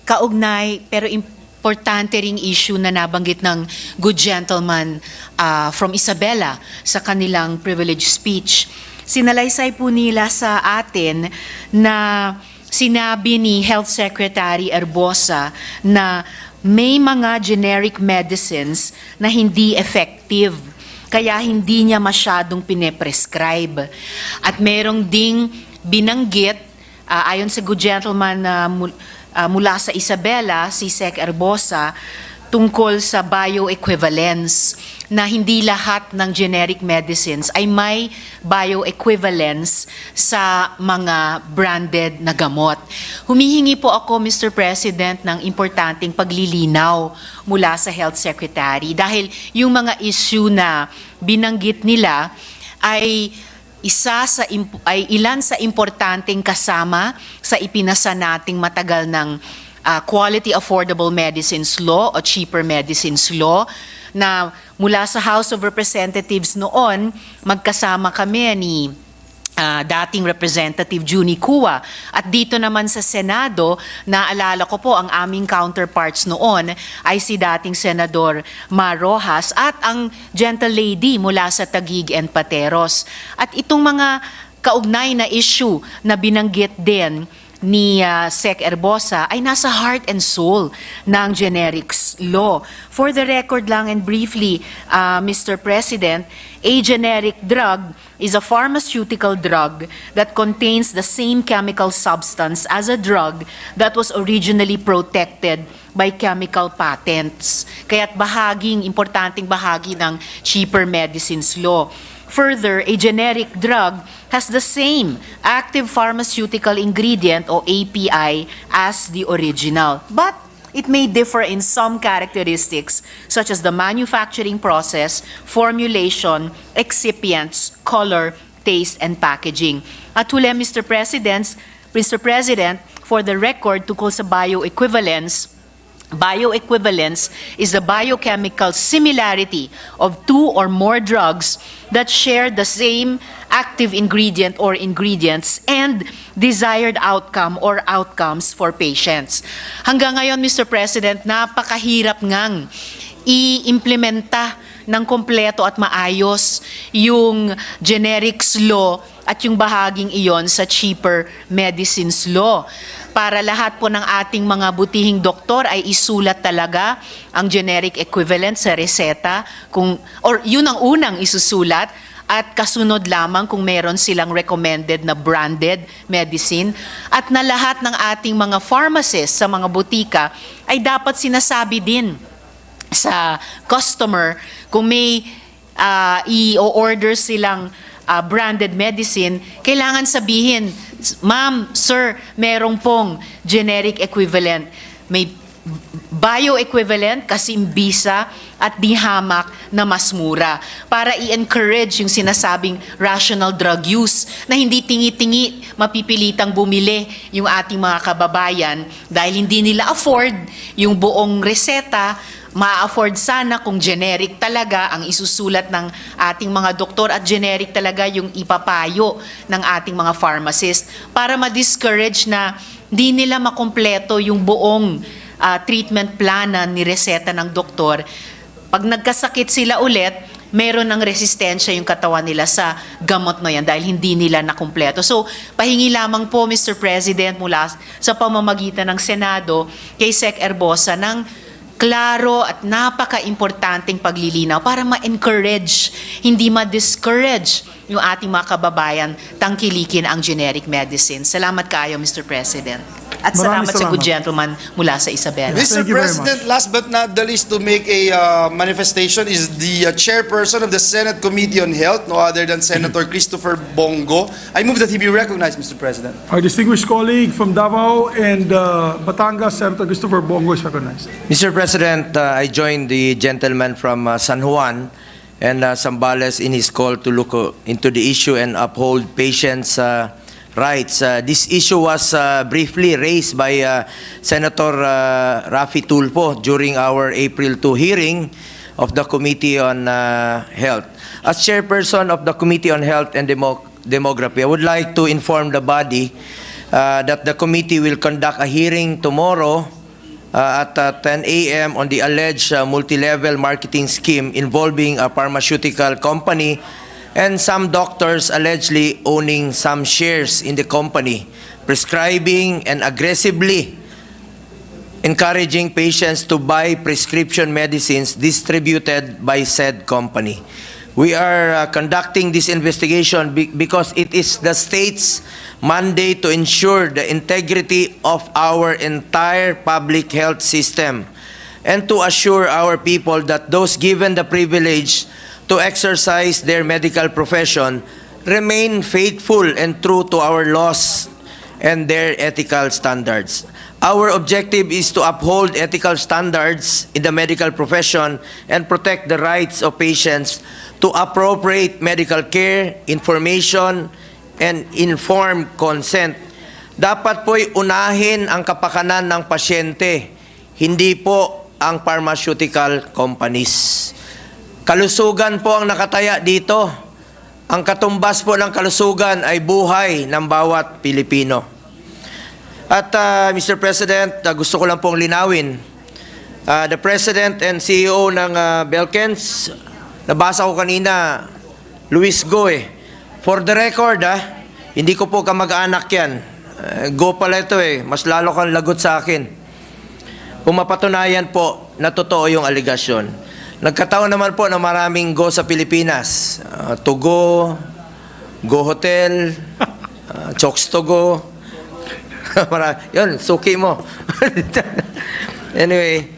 kaugnay pero importante ring issue na nabanggit ng good gentleman from Isabela sa kanilang privileged speech. Sinalaysay po nila sa atin na sinabi ni Health Secretary Erbosa na may mga generic medicines na hindi effective, kaya hindi niya masyadong pine-prescribe. At merong ding binanggit, ayon sa good gentleman mula sa Isabela, si Sec Erbosa, tungkol sa bioequivalence, na hindi lahat ng generic medicines ay may bioequivalence sa mga branded na gamot. Humihingi po ako, Mr. President, ng importanteng paglilinaw mula sa Health Secretary dahil yung mga issue na binanggit nila ay ilan sa importanteng kasama sa ipinasa nating matagal ng Quality Affordable Medicines Law o Cheaper Medicines Law na mula sa House of Representatives noon, magkasama kami ni dating Representative Juni Cua. At dito naman sa Senado, naalala ko po ang aming counterparts noon ay si dating Senador Mar Rojas at ang gentle lady mula sa Taguig and Pateros. At itong mga kaugnay na issue na binanggit din ni Sec. Erbosa ay nasa heart and soul ng generics law. For the record lang and briefly, Mr. President, a generic drug is a pharmaceutical drug that contains the same chemical substance as a drug that was originally protected by chemical patents. Kaya't importanteng bahagi ng cheaper medicines law. Further, a generic drug has the same active pharmaceutical ingredient or API as the original, but it may differ in some characteristics such as the manufacturing process, formulation, excipients, color, taste, and packaging. At huli, Mr. President, for the record tungkol sa bioequivalence is the biochemical similarity of two or more drugs that share the same active ingredient or ingredients and desired outcome or outcomes for patients. Hanggang ngayon, Mr. President, napakahirap ngang i-implementa ng kompleto at maayos yung generics law at yung bahaging iyon sa cheaper medicines law. Para lahat po ng ating mga butihing doktor ay isulat talaga ang generic equivalent sa reseta, or yun ang unang isusulat, at kasunod lamang kung meron silang recommended na branded medicine, at na lahat ng ating mga pharmacists sa mga butika ay dapat sinasabi din sa customer kung may i-order silang branded medicine, kailangan sabihin, ma'am, sir, merong pong generic equivalent. May bioequivalent, kasimbisa, at di hamak na mas mura. Para i-encourage yung sinasabing rational drug use na hindi tingi-tingi mapipilitang bumili yung ating mga kababayan dahil hindi nila afford yung buong reseta. Ma-afford sana kung generic talaga ang isusulat ng ating mga doktor at generic talaga yung ipapayo ng ating mga pharmacist para ma-discourage na di nila makumpleto yung buong treatment plan na nireseta ng doktor. Pag nagkasakit sila ulit, meron ng resistensya yung katawan nila sa gamot na yan dahil hindi nila nakumpleto. So, pahingi lamang po, Mr. President, mula sa pamamagitan ng Senado kay Sec. Erbosa ng klaro at napaka-importanteng paglilinaw para ma-encourage, hindi ma-discourage yung ating mga kababayan tangkilikin ang generic medicine. Salamat kayo, Mr. President. At salamat sa good gentleman mula sa Isabela. Mr. President, last but not the least to make a manifestation is the chairperson of the Senate Committee on Health, no other than Senator Christopher Bongo. I move that he be recognized, Mr. President. Our distinguished colleague from Davao and Batangas, Senator Christopher Bongo, is recognized. Mr. President, I join the gentleman from San Juan and Zambales in his call to look into the issue and uphold patients' rights. This issue was briefly raised by Senator Rafi Tulfo during our April 2 hearing of the Committee on Health. As chairperson of the Committee on Health and Demography, I would like to inform the body that the committee will conduct a hearing tomorrow at 10 a.m. on the alleged multi-level marketing scheme involving a pharmaceutical company and some doctors allegedly owning some shares in the company, prescribing and aggressively encouraging patients to buy prescription medicines distributed by said company. We are conducting this investigation because it is the state's mandate to ensure the integrity of our entire public health system and to assure our people that those given the privilege to exercise their medical profession remain faithful and true to our laws and their ethical standards. Our objective is to uphold ethical standards in the medical profession and protect the rights of patients to appropriate medical care, information, and informed consent. Dapat po'y unahin ang kapakanan ng pasyente, hindi po ang pharmaceutical companies. Kalusugan po ang nakataya dito. Ang katumbas po ng kalusugan ay buhay ng bawat Pilipino. At Mr. President, gusto ko lang pong linawin. The President and CEO ng Belkens, nabasa ko kanina, Luis Go. For the record, Hindi ko po kamag-anak yan. Go pala ito eh. Mas lalo kang lagot sa akin. Kung mapatunayan po na totoo yung aligasyon. Nagkataon naman po na maraming go sa Pilipinas. To go, Go Hotel, Chokes to go. Yun, suki mo. Anyway,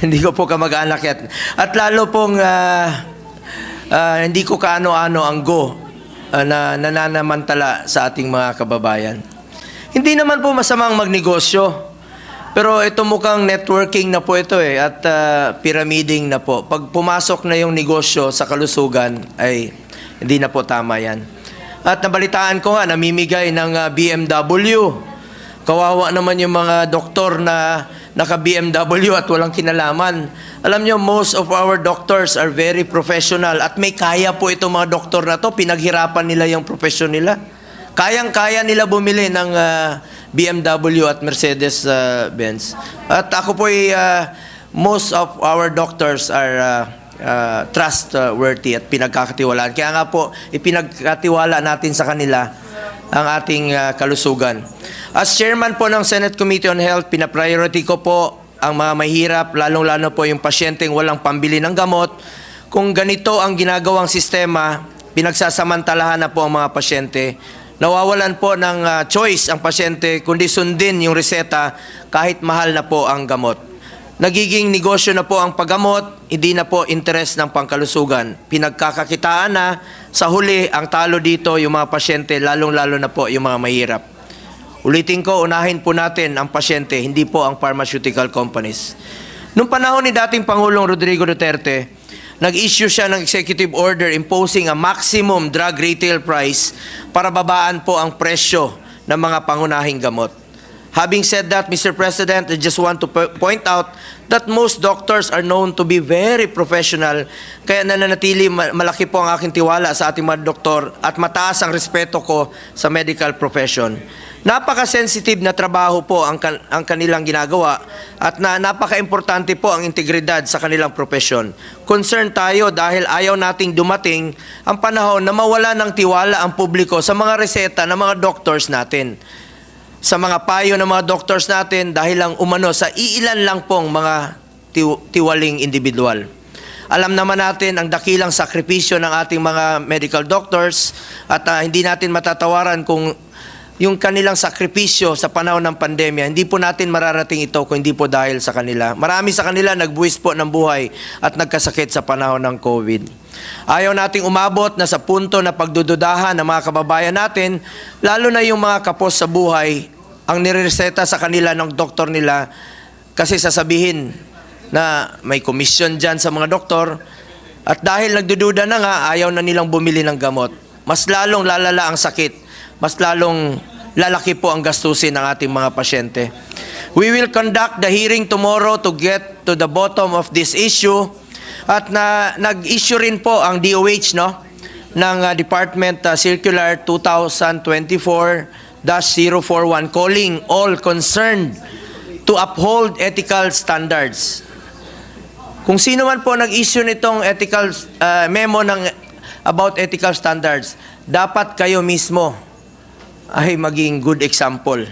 hindi ko po kamag-anak yan. At lalo pong hindi ko kaano-ano ang go na nananamantala sa ating mga kababayan. Hindi naman po masamang magnegosyo. Pero ito mukhang networking na po ito at pyramiding na po. Pag pumasok na yung negosyo sa kalusugan, ay hindi na po tama yan. At nabalitaan ko nga, namimigay ng BMW. Kawawa naman yung mga doktor na naka-BMW at walang kinalaman. Alam nyo, most of our doctors are very professional at may kaya po itong mga doktor na to. Pinaghirapan nila yung profession nila. Kayang-kaya nila bumili ng BMW at Mercedes-Benz. At ako po most of our doctors are trustworthy at pinagkakatiwalaan. Kaya nga po, ipinagkatiwala natin sa kanila ang ating kalusugan. As chairman po ng Senate Committee on Health, pinapriority ko po ang mga mahirap, lalong-lalo po yung pasyenteng walang pambili ng gamot. Kung ganito ang ginagawang sistema, pinagsasamantalahan na po ang mga pasyente. Nawawalan po ng choice ang pasyente kundi sundin yung reseta kahit mahal na po ang gamot. Nagiging negosyo na po ang paggamot, hindi na po interes ng pangkalusugan. Pinagkakakitaan na, sa huli, ang talo dito yung mga pasyente, lalong-lalo na po yung mga mahirap. Ulitin ko, unahin po natin ang pasyente, hindi po ang pharmaceutical companies. Noong panahon ni dating Pangulong Rodrigo Duterte, nag-issue siya ng executive order imposing a maximum drug retail price para babaan po ang presyo ng mga pangunahing gamot. Having said that, Mr. President, I just want to point out that most doctors are known to be very professional, kaya nananatili malaki po ang aking tiwala sa ating mga doktor at mataas ang respeto ko sa medical profession. Napaka-sensitive na trabaho po ang kanilang ginagawa at napaka-importante po ang integridad sa kanilang profesyon. Concerned tayo dahil ayaw nating dumating ang panahon na mawala ng tiwala ang publiko sa mga reseta ng mga doctors natin. Sa mga payo ng mga doctors natin dahil lang umano sa iilan lang pong mga tiwaling individual. Alam naman natin ang dakilang sakripisyo ng ating mga medical doctors at hindi natin matatawaran kung yung kanilang sakripisyo sa panahon ng pandemya, hindi po natin mararating ito kung hindi po dahil sa kanila. Marami sa kanila nagbuwis po ng buhay at nagkasakit sa panahon ng COVID. Ayaw nating umabot na sa punto na pagdududahan ng mga kababayan natin, lalo na yung mga kapos sa buhay, ang nireseta sa kanila ng doktor nila kasi sasabihin na may komisyon dyan sa mga doktor at dahil nagdududa na nga, ayaw na nilang bumili ng gamot. Mas lalong lalala ang sakit, mas lalong lalaki po ang gastusin ng ating mga pasyente. We will conduct the hearing tomorrow to get to the bottom of this issue. At nag-issue rin po ang DOH ng Department Circular 2024-041 calling all concerned to uphold ethical standards. Kung sino man po nag-issue nitong ethical memo about ethical standards, dapat kayo mismo ay maging good example.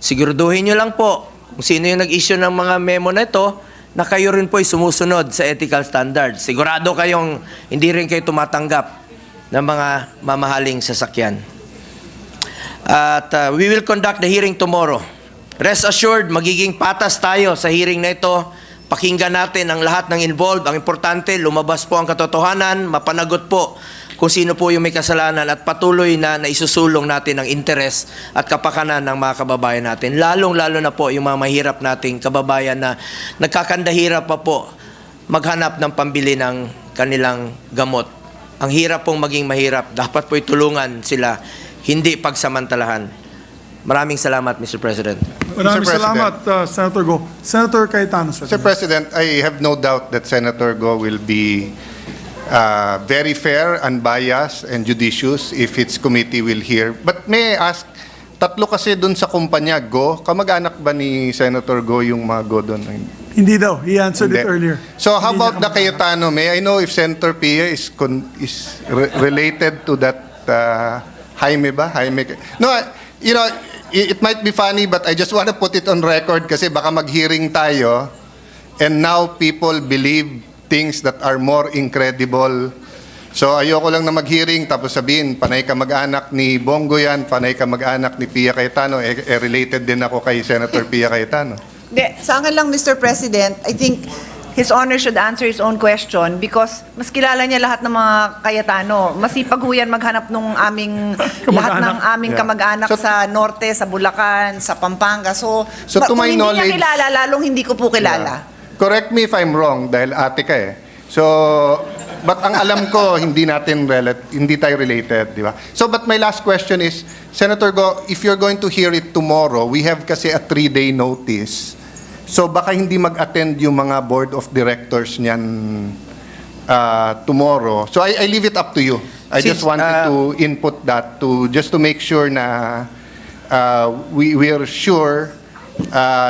Siguraduhin nyo lang po kung sino yung nag-issue ng mga memo na ito na kayo rin po ay sumusunod sa ethical standards. Sigurado kayong hindi rin kayo tumatanggap ng mga mamahaling sasakyan. At we will conduct the hearing tomorrow. Rest assured, magiging patas tayo sa hearing na ito. Pakinggan natin ang lahat ng involved. Ang importante, lumabas po ang katotohanan, mapanagot po kung sino po yung may kasalanan at patuloy na isusulong natin ang interes at kapakanan ng mga kababayan natin. Lalong-lalo na po yung mga mahirap nating kababayan na nagkakandahirap pa po maghanap ng pambili ng kanilang gamot. Ang hirap pong maging mahirap. Dapat po itulungan sila, hindi pagsamantalahan. Maraming salamat, Mr. President. Maraming salamat, Senator Go. Senator Cayetano. Mr. President, I have no doubt that Senator Go will be very fair, unbiased, and judicious if its committee will hear. But may I ask, tatlo kasi dun sa kumpanya, Go, kamag-anak ba ni Senator Go yung mga Go dun? Hindi daw. He answered it earlier. So how about the Cayetano? May I know if Senator Pia is related to that Jaime ba? Jaime. No, you know, it might be funny but I just want to put it on record kasi baka mag-hearing tayo and now people believe things that are more incredible. So ayoko lang na mag-hearing tapos sabihin, panay ka mag-anak ni Bongo yan, panay ka mag-anak ni Pia Cayetano, related din ako kay Senator Pia Cayetano. Sa akin lang, Mr. President, I think His Honor should answer his own question because mas kilala niya lahat ng mga Cayetano. Masipag ho yan maghanap ng lahat ng aming kamag-anak sa Norte, sa Bulacan, sa Pampanga. So to kung my hindi knowledge, niya kilala, lalong hindi ko po kilala. Yeah. Correct me if I'm wrong dahil ate ka eh. So, but ang alam ko, hindi tayo related, di ba? So, but my last question is, Senator Go, if you're going to hear it tomorrow, we have kasi a 3-day notice. So, baka hindi mag-attend yung mga board of directors niyan tomorrow. So, I leave it up to you. I just wanted to input that just to make sure na we are sure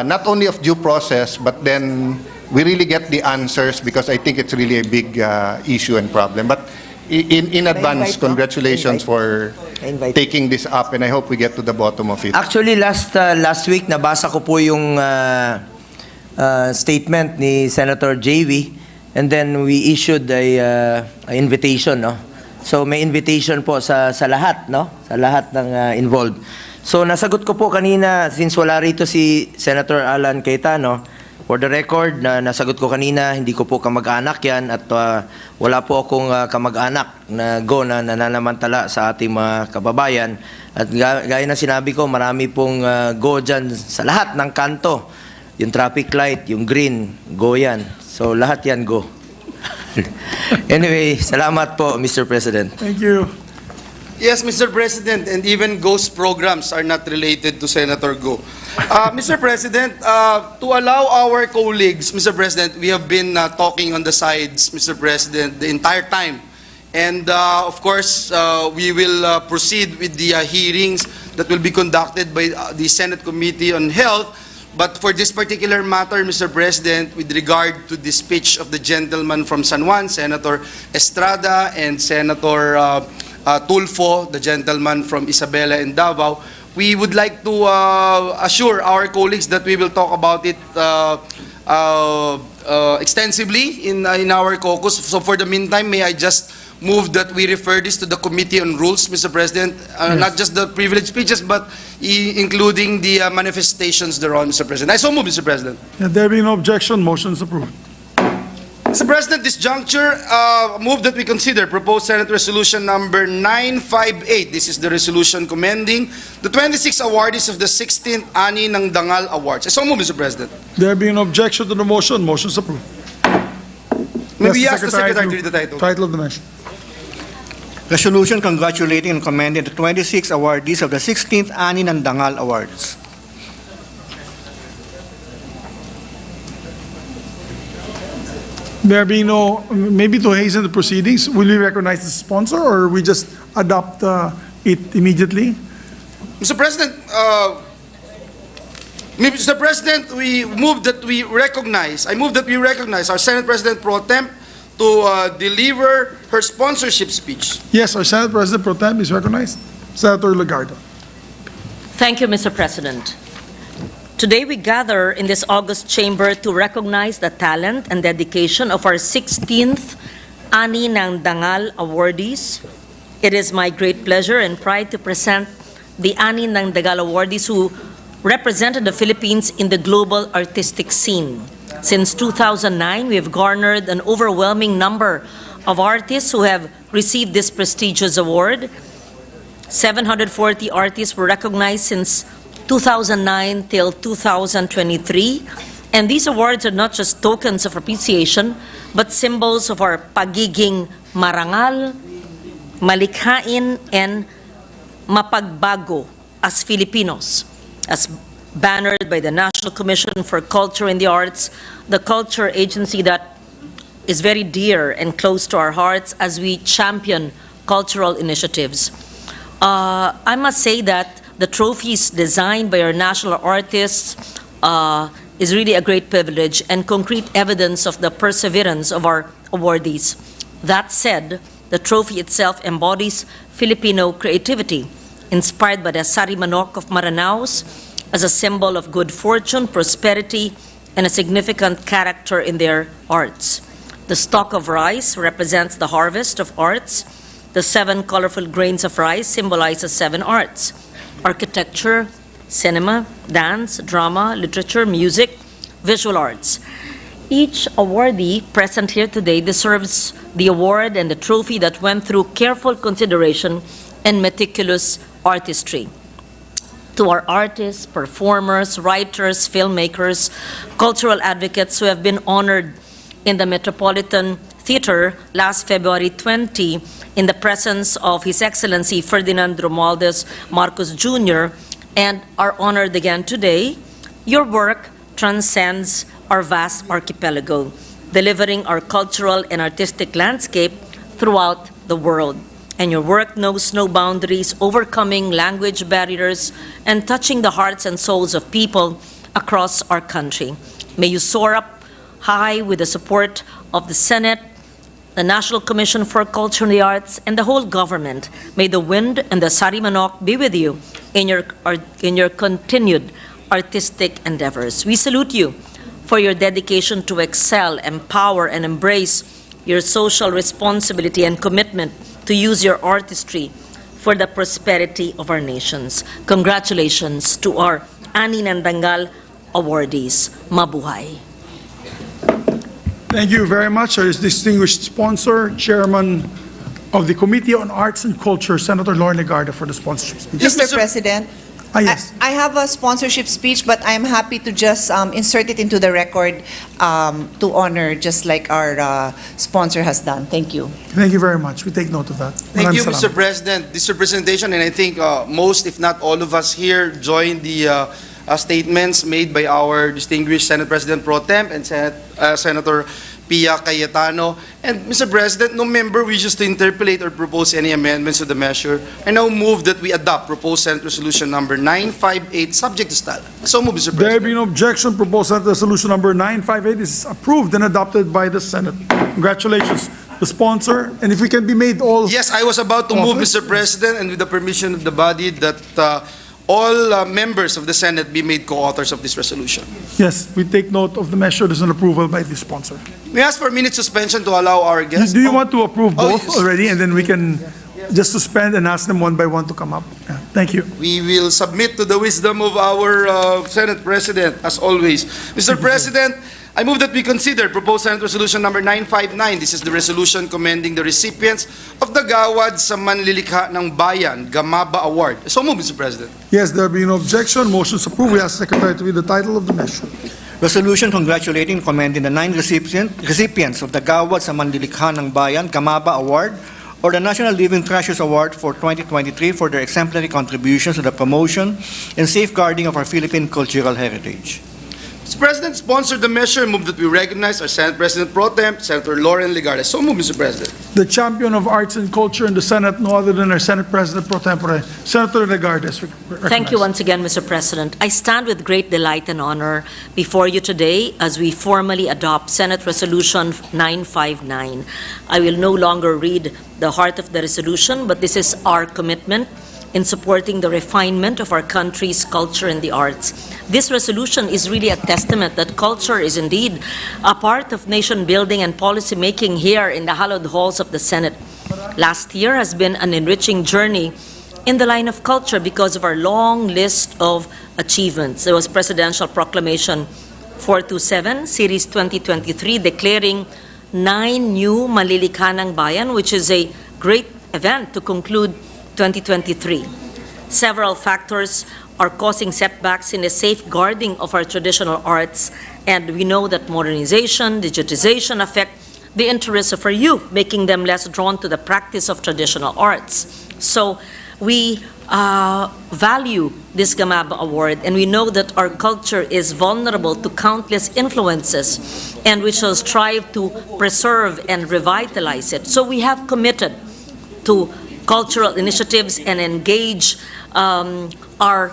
not only of due process, but then we really get the answers because I think it's really a big issue and problem. But in advance, congratulations for taking this up and I hope we get to the bottom of it. Actually, last week, nabasa ko po yung statement ni Senator JV and then we issued a invitation, no? So may invitation po sa lahat, no? Sa lahat ng involved. So nasagot ko po kanina, since wala rito si Senator Alan Cayetano, for the record, nasagot ko kanina, hindi ko po kamag-anak yan at wala po akong kamag-anak na nananamantala sa ating mga kababayan. At gaya na sinabi ko, marami pong go dyan sa lahat ng kanto. Yung traffic light, yung green, go yan. So lahat yan go. Anyway, salamat po, Mr. President. Thank you. Yes, Mr. President, and even ghost programs are not related to Senator Go. Mr. President, to allow our colleagues, Mr. President, we have been talking on the sides, Mr. President, the entire time. And of course, we will proceed with the hearings that will be conducted by the Senate Committee on Health. But for this particular matter, Mr. President, with regard to the speech of the gentleman from San Juan, Senator Estrada and Senator Tulfo, the gentleman from Isabela and Davao, we would like to assure our colleagues that we will talk about it extensively in our caucus. So for the meantime, may I just move that we refer this to the Committee on Rules, Mr. President, Yes. not just the privileged speeches, but including the manifestations thereon, Mr. President. I so move, Mr. President. There being no objection, motion is approved. Mr. President, this juncture, move that we consider proposed Senate Resolution number 958. This is the resolution commending the 26 awardees of the 16th Ani ng Dangal Awards. I so move, Mr. President. There being no objection to the motion, motion is approved. May we Yes, ask the Secretary to read the title? Title of the measure. Resolution congratulating and commending the 26 awardees of the 16th Ani ng Dangal Awards. There being no, maybe to hasten the proceedings, will we recognize the sponsor or we just adopt it immediately? Mr. President, we move that we recognize, I move that we recognize our Senate President Pro Tem to deliver her sponsorship speech. Yes, our Senate President Pro Tem is recognized. Senator Legarda. Thank you, Mr. President. Today we gather in this august chamber to recognize the talent and dedication of our 16th Ani ng Dangal awardees. It is my great pleasure and pride to present the Ani ng Dangal awardees who represented the Philippines in the global artistic scene. Since 2009, we have garnered an overwhelming number of artists who have received this prestigious award. 740 artists were recognized since 2009 till 2023. And these awards are not just tokens of appreciation, but symbols of our pagiging marangal, malikhain, and mapagbago as Filipinos. As bannered by the National Commission for Culture and the Arts, the culture agency that is very dear and close to our hearts as we champion cultural initiatives. I must say that the trophies designed by our national artists is really a great privilege and concrete evidence of the perseverance of our awardees. That said, the trophy itself embodies Filipino creativity, inspired by the sari manok of Maranaos as a symbol of good fortune, prosperity, and a significant character in their arts. The stalk of rice represents the harvest of arts. The 7 colorful grains of rice symbolizes 7 arts: architecture, cinema, dance, drama, literature, music, visual arts. Each awardee present here today deserves the award and the trophy that went through careful consideration and meticulous artistry. To our artists, performers, writers, filmmakers, cultural advocates who have been honored in the Metropolitan Theater last February 20 in the presence of His Excellency Ferdinand Romualdez Marcos Jr. and are honored again today, your work transcends our vast archipelago, delivering our cultural and artistic landscape throughout the world. And your work knows no boundaries, overcoming language barriers and touching the hearts and souls of people across our country. May you soar up high with the support of the Senate, the National Commission for Culture and the Arts, and the whole government. May the wind and the sari manok be with you in your continued artistic endeavors. We salute you for your dedication to excel, empower, and embrace your social responsibility and commitment to use your artistry for the prosperity of our nations. Congratulations to our Ani ng Dangal awardees. Mabuhay. Thank you very much, our distinguished sponsor, Chairman of the Committee on Arts and Culture, Senator Lauren Legarda, for the sponsorship speech. Mr. President, Yes. I have a sponsorship speech, but I'm happy to just insert it into the record to honor, just like our sponsor has done. Thank you. Thank you very much. We take note of that. Thank you, Maraming Mr. salamat. President. This representation, and I think most, if not all of us here, join the statements made by our distinguished Senate President Pro Tem and Senator Pia Cayetano. And Mr. President, no member wishes to interpolate or propose any amendments to the measure. I now move that we adopt proposed Senate Resolution number 958, subject to style. So move, Mr. There President. being no objection, proposed Senate Resolution number 958 is approved and adopted by the Senate. Congratulations, the sponsor. And if we can be made all... Yes, I was about to move, Mr. President, and with the permission of the body, that all members of the Senate be made co-authors of this resolution. Yes, we take note of the measure as an approval by the sponsor. We ask for a minute suspension to allow our guests. Do you want to approve both yes. already, and then we can just suspend and ask them one by one to come up? Yeah, thank you. We will submit to the wisdom of our Senate President, as always. Mr. President, I move that we consider proposed Senate Resolution number 959. This is the resolution commending the recipients of the Gawad sa Manlilikha ng Bayan, GAMABA Award. So move, Mr. President. Yes, there being no objection, motion's approved. We ask the Secretary to read the title of the measure. Resolution congratulating and commending the 9 recipients of the Gawad sa Manlilikha ng Bayan, GAMABA Award, or the National Living Treasures Award for 2023 for their exemplary contributions to the promotion and safeguarding of our Philippine cultural heritage. Mr. President, sponsor the measure. Move that we recognize our Senate President Pro Tem, Senator Lauren Legarda. So move, Mr. President. The champion of arts and culture in the Senate, no other than our Senate President Pro Tempore, Senator Legarda. is recognized. Thank you once again, Mr. President. I stand with great delight and honor before you today as we formally adopt Senate Resolution 959. I will no longer read the heart of the resolution, but this is our commitment in supporting the refinement of our country's culture and the arts. This resolution is really a testament that culture is indeed a part of nation building and policy making here in the hallowed halls of the Senate. Last year has been an enriching journey in the line of culture because of our long list of achievements. There was Presidential Proclamation 427, Series 2023, declaring 9 new Manlilikha ng Bayan, which is a great event to conclude 2023. Several factors are causing setbacks in the safeguarding of our traditional arts, and we know that modernization, digitization affect the interests of our youth, making them less drawn to the practice of traditional arts. So we value this GAMABA Award, and we know that our culture is vulnerable to countless influences, and we shall strive to preserve and revitalize it. So we have committed to cultural initiatives and engage our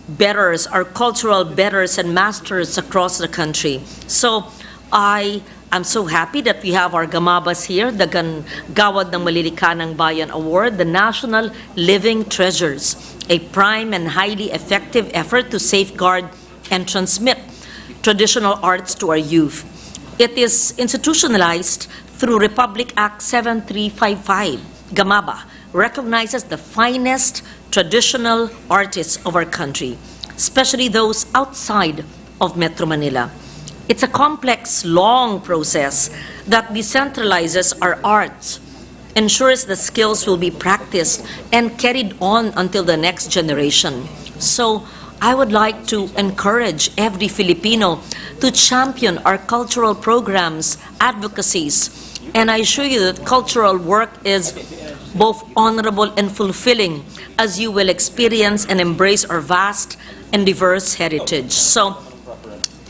betters, our cultural betters and masters across the country. So I I'm so happy that we have our GAMABAs here, the Gawad ng Malilikanang Bayan Award, the National Living Treasures, a prime and highly effective effort to safeguard and transmit traditional arts to our youth. It is institutionalized through Republic Act 7355. GAMABA recognizes the finest traditional artists of our country, especially those outside of Metro Manila. It's a complex, long process that decentralizes our arts, ensures the skills will be practiced and carried on until the next generation. So I would like to encourage every Filipino to champion our cultural programs, advocacies, and I assure you that cultural work is both honorable and fulfilling as you will experience and embrace our vast and diverse heritage. So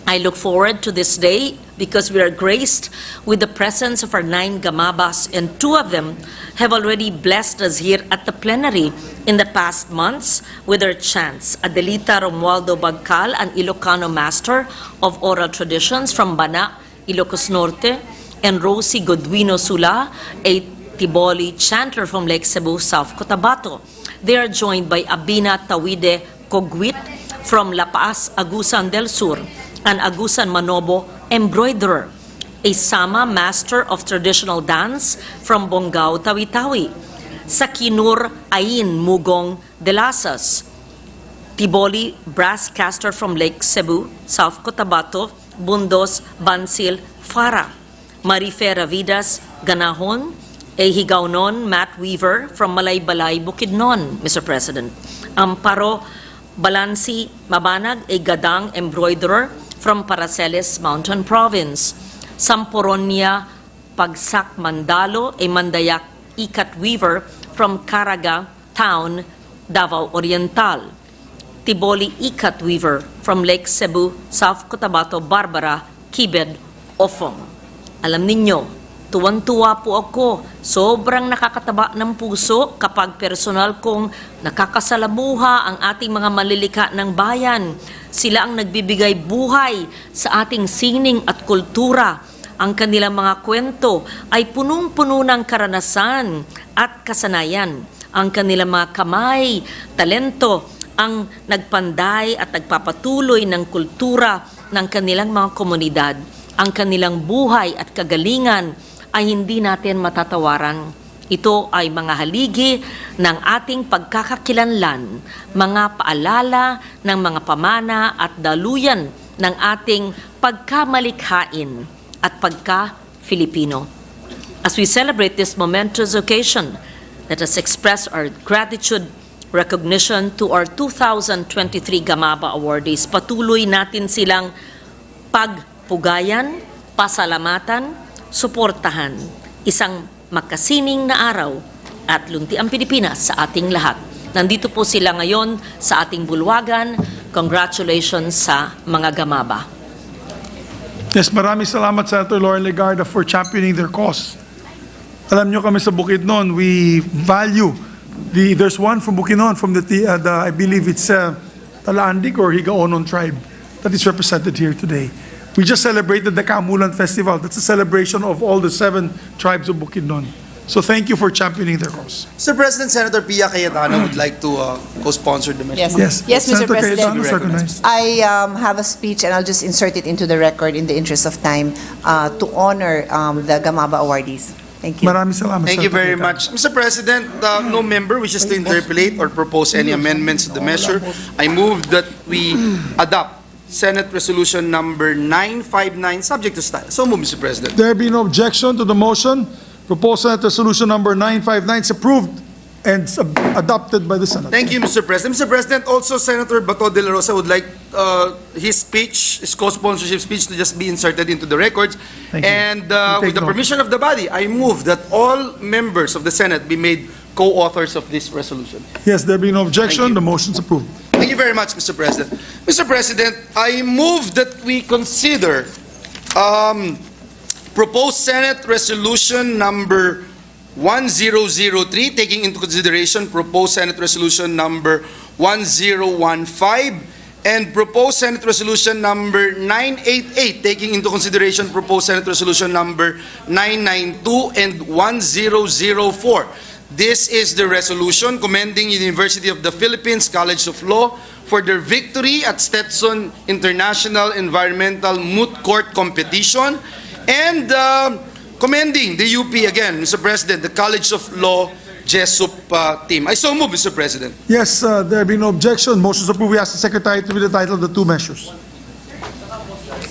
I look forward to this day because we are graced with the presence of our 9 GAMABAs, and 2 of them have already blessed us here at the plenary in the past months with their chants. Adelita Romualdo Bagcal, an Ilocano master of oral traditions from Bana, Ilocos Norte, and Rosie Godwino Sula, a Tiboli chanter from Lake Cebu, South Cotabato. They are joined by Abina Tawide Cogwit from La Paz, Agusan del Sur, an Agusan Manobo embroiderer, a Sama master of traditional dance from Bongao, Tawi-Tawi, Sakinur Ain Mugong de Lasas, Tiboli brass caster from Lake Cebu, South Cotabato, Bundos, Bansil, Farah, Marifera Vidas Ganahon, a Higaunon mat weaver from Malaybalay, Bukidnon, Mr. President. Amparo Balansi Mabanag, a Gadang embroiderer from Paraceles Mountain Province. Samporonia Pagsak Mandalo, a Mandayak ikat weaver from Caraga Town, Davao Oriental. Tiboli ikat weaver from Lake Cebu, South Cotabato, Barbara, Kibed, Ofong. Alam ninyo, tuwan-tuwa po ako, sobrang nakakataba ng puso kapag personal kong nakakasalamuha ang ating mga malilika ng bayan. Sila ang nagbibigay buhay sa ating sining at kultura. Ang kanilang mga kwento ay punong-puno ng karanasan at kasanayan. Ang kanilang mga kamay, talento, ang nagpanday at nagpapatuloy ng kultura ng kanilang mga komunidad. Ang kanilang buhay at kagalingan ay hindi natin matatawaran. Ito ay mga haligi ng ating pagkakakilanlan, mga paalala ng mga pamana at daluyan ng ating pagkamalikhain at pagka-Filipino. As we celebrate this momentous occasion, let us express our gratitude, recognition to our 2023 GAMABA awardees. Patuloy natin silang pagpugayan, pasalamatan, suportahan. Isang makasining na araw at lunti ang Pilipinas sa ating lahat. Nandito po sila ngayon sa ating bulwagan. Congratulations sa mga GAMABA. Yes, maraming salamat Senator Lauren Legarda for championing their cause. Alam nyo kami sa Bukidnon, we value there's one from Bukidnon from the I believe it's Talaandig or Higaonon tribe that is represented here today. We just celebrated the Kamulan Festival. That's a celebration of all the 7 tribes of Bukidnon. So thank you for championing their cause. Mr. President, Senator Pia Cayetano would like to co-sponsor the measure. Yes, Mr. Senator President. Cayetano is recognized. I have a speech and I'll just insert it into the record in the interest of time to honor the GAMABA awardees. Thank you. Maraming salamat. Thank you Senator very Cayetano. much. Mr. President, no member wishes to interpolate or propose any amendments to the measure. I move that we adopt Senate Resolution number 959, subject to style. So move, Mr. President. There be no objection to the motion. Proposed Senate Resolution number 959 is approved and adopted by the Senate. Thank you, Mr. President. Mr. President, also Senator Bato de la Rosa would like his speech, his co-sponsorship speech to just be inserted into the records. Thank you. And We take with the note. permission of the body, I move that all members of the Senate be made co-authors of this resolution. Yes, there be no objection. Thank you. The motion's approved. Thank you very much, Mr. President. Mr. President, I move that we consider proposed Senate Resolution number 1003, taking into consideration proposed Senate Resolution number 1015 and proposed Senate Resolution number 988, taking into consideration proposed Senate Resolution number 992 and 1004. This is the resolution commending University of the Philippines College of Law for their victory at Stetson International Environmental Moot Court Competition, and commending the UP again, Mr. President, the College of Law Jesup team. I so move, Mr. President. Yes, there be no objection. Motion to approve. We ask the Secretary to read the title of the two measures.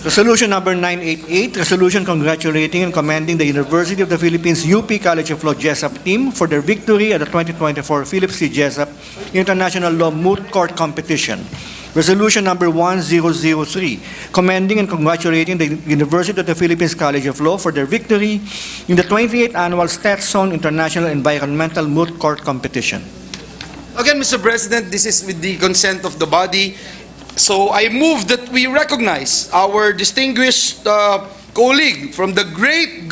Resolution number 988, resolution congratulating and commending the University of the Philippines UP College of Law Jesup team for their victory at the 2024 Philip C. Jesup International Law Moot Court Competition. Resolution number 1003, commending and congratulating the University of the Philippines College of Law for their victory in the 28th Annual Stetson International Environmental Moot Court Competition. Again, Mr. President, this is with the consent of the body. So I move that we recognize our distinguished colleague from the great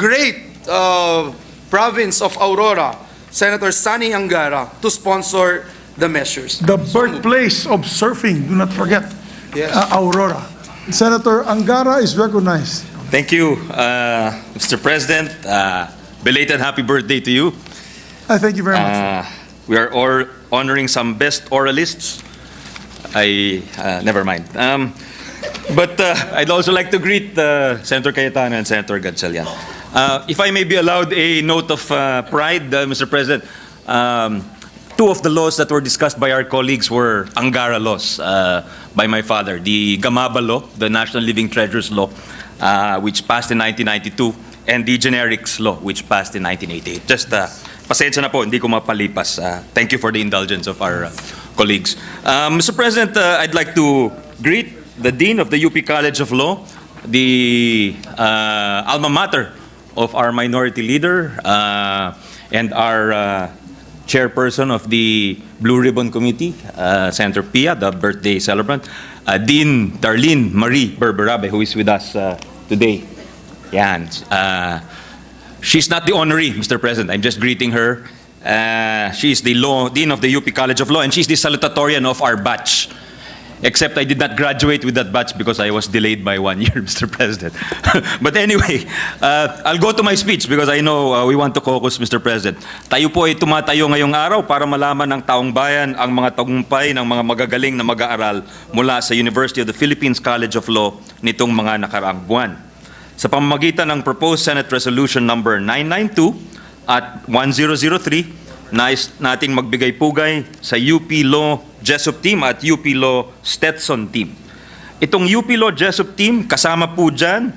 province of Aurora, Senator Sani Angara, to sponsor the measures. The birthplace of surfing, do not forget, Yes. Aurora. Senator Angara is recognized. Thank you, Mr. President. Belated happy birthday to you. Thank you very much. We are all honoring some best oralists. Never mind. But I'd also like to greet Senator Cayetano and Senator Gatchalian. If I may be allowed a note of pride, Mr. President, two of the laws that were discussed by our colleagues were Angara laws by my father. The GAMABA law, the National Living Treasures law, which passed in 1992, and the Generics law, which passed in 1988. Just pasensya na po, hindi ko mapalipas. Thank you for the indulgence of our colleagues. Mr. President, I'd like to greet the Dean of the UP College of Law, the alma mater of our minority leader, and our chairperson of the Blue Ribbon Committee, Senator Pia, the birthday celebrant, Dean Darlene Marie Berberabe, who is with us today. Yan. She's not the honoree, Mr. President. I'm just greeting her. She's the Dean of the UP College of Law, and she's the salutatorian of our batch. Except I did not graduate with that batch because I was delayed by 1 year, Mr. President. But anyway, I'll go to my speech because I know we want to caucus, Mr. President. Tayo po ay tumatayo ngayong araw para malaman ng taong bayan ang mga tagumpay ng mga magagaling na mag-aaral mula sa University of the Philippines College of Law nitong mga nakaraang buwan. Sa pamamagitan ng proposed Senate Resolution number 992 at 1003, nais nating magbigay-pugay sa UP Law Jesup Team at UP Law Stetson Team. Itong UP Law Jesup Team, kasama po dyan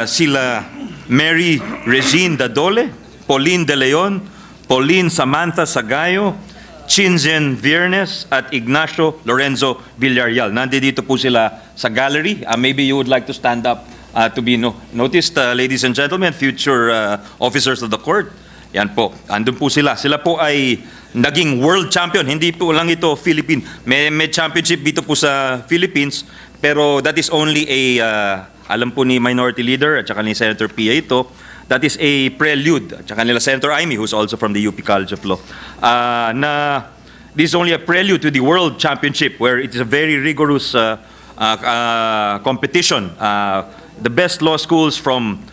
sila Mary Regine Dadole, Pauline De Leon, Pauline Samantha Sagayo, Chinzen Viernes at Ignacio Lorenzo Villarreal. Nandito po sila sa gallery. Maybe you would like to stand up to be noticed, ladies and gentlemen, future officers of the court. Yan po, andun po sila. Sila po ay naging world champion. Hindi po lang ito Philippine. May championship dito po sa Philippines, pero that is only a, alam po ni Minority Leader at saka ni Senator Pia ito, that is a prelude. At saka nila Senator Amy, who's also from the UP College of Law, na this is only a prelude to the world championship where it is a very rigorous competition. The best law schools from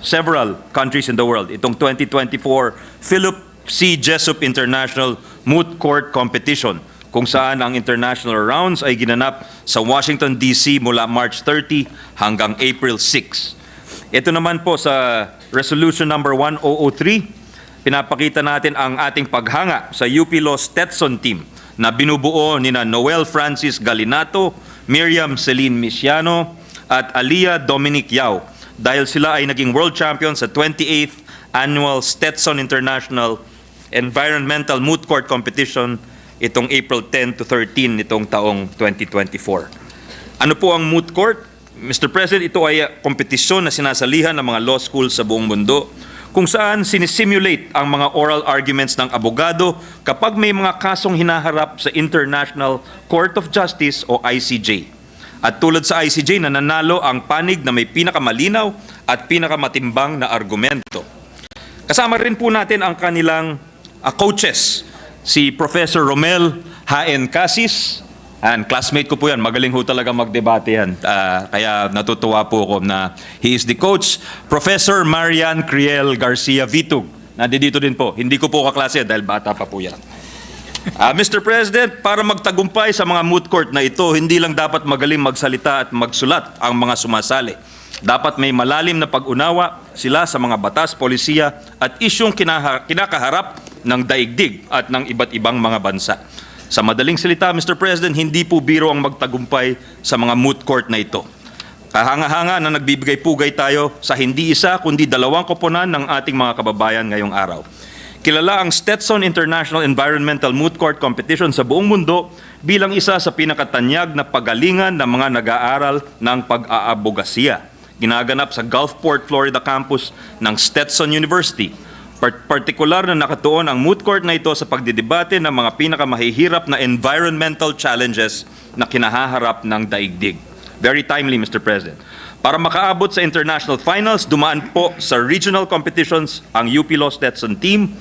several countries in the world. Itong 2024 Philip C. Jesup International Moot Court Competition, kung saan ang international rounds ay ginanap sa Washington, D.C. mula March 30 hanggang April 6. Ito naman po sa Resolution number 1003, pinapakita natin ang ating paghanga sa UP Law Stetson Team na binubuo nina Noel Francis Galinato, Miriam Celine Misiano, at Alia Dominic Yao, dahil sila ay naging world champion sa 28th Annual Stetson International Environmental Moot Court Competition itong April 10 to 13 nitong taong 2024. Ano po ang moot court? Mr. President, ito ay kompetisyon na sinasalihan ng mga law schools sa buong mundo kung saan sinisimulate ang mga oral arguments ng abogado kapag may mga kasong hinaharap sa International Court of Justice o ICJ. At tulad sa ICJ, nananalo ang panig na may pinakamalinaw at pinakamatimbang na argumento. Kasama rin po natin ang kanilang coaches, si Professor Romel Haen Casis, And classmate ko po yan, magaling ho talaga magdebate yan. Kaya natutuwa po ako na he is the coach. Professor Marian Criel Garcia Vitug, nandito din po. Hindi ko po kaklase dahil bata pa po yan. Mr. President, para magtagumpay sa mga moot court na ito, hindi lang dapat magaling magsalita at magsulat ang mga sumasali. Dapat may malalim na pag-unawa sila sa mga batas, polisiya at isyong kinakaharap ng daigdig at ng iba't ibang mga bansa. Sa madaling salita, Mr. President, hindi po biro ang magtagumpay sa mga moot court na ito. Kahanga-hanga na nagbibigay-pugay tayo sa hindi isa kundi dalawang koponan ng ating mga kababayan ngayong araw. Kilala ang Stetson International Environmental Moot Court Competition sa buong mundo bilang isa sa pinakatanyag na pagalingan ng mga nag-aaral ng pag-aabogasiya. Ginaganap sa Gulfport, Florida campus ng Stetson University. Partikular na nakatuon ang moot court na ito sa pagdidebate ng mga pinakamahihirap na environmental challenges na kinahaharap ng daigdig. Very timely, Mr. President. Para makaabot sa international finals, dumaan po sa regional competitions ang UP Law Stetson team,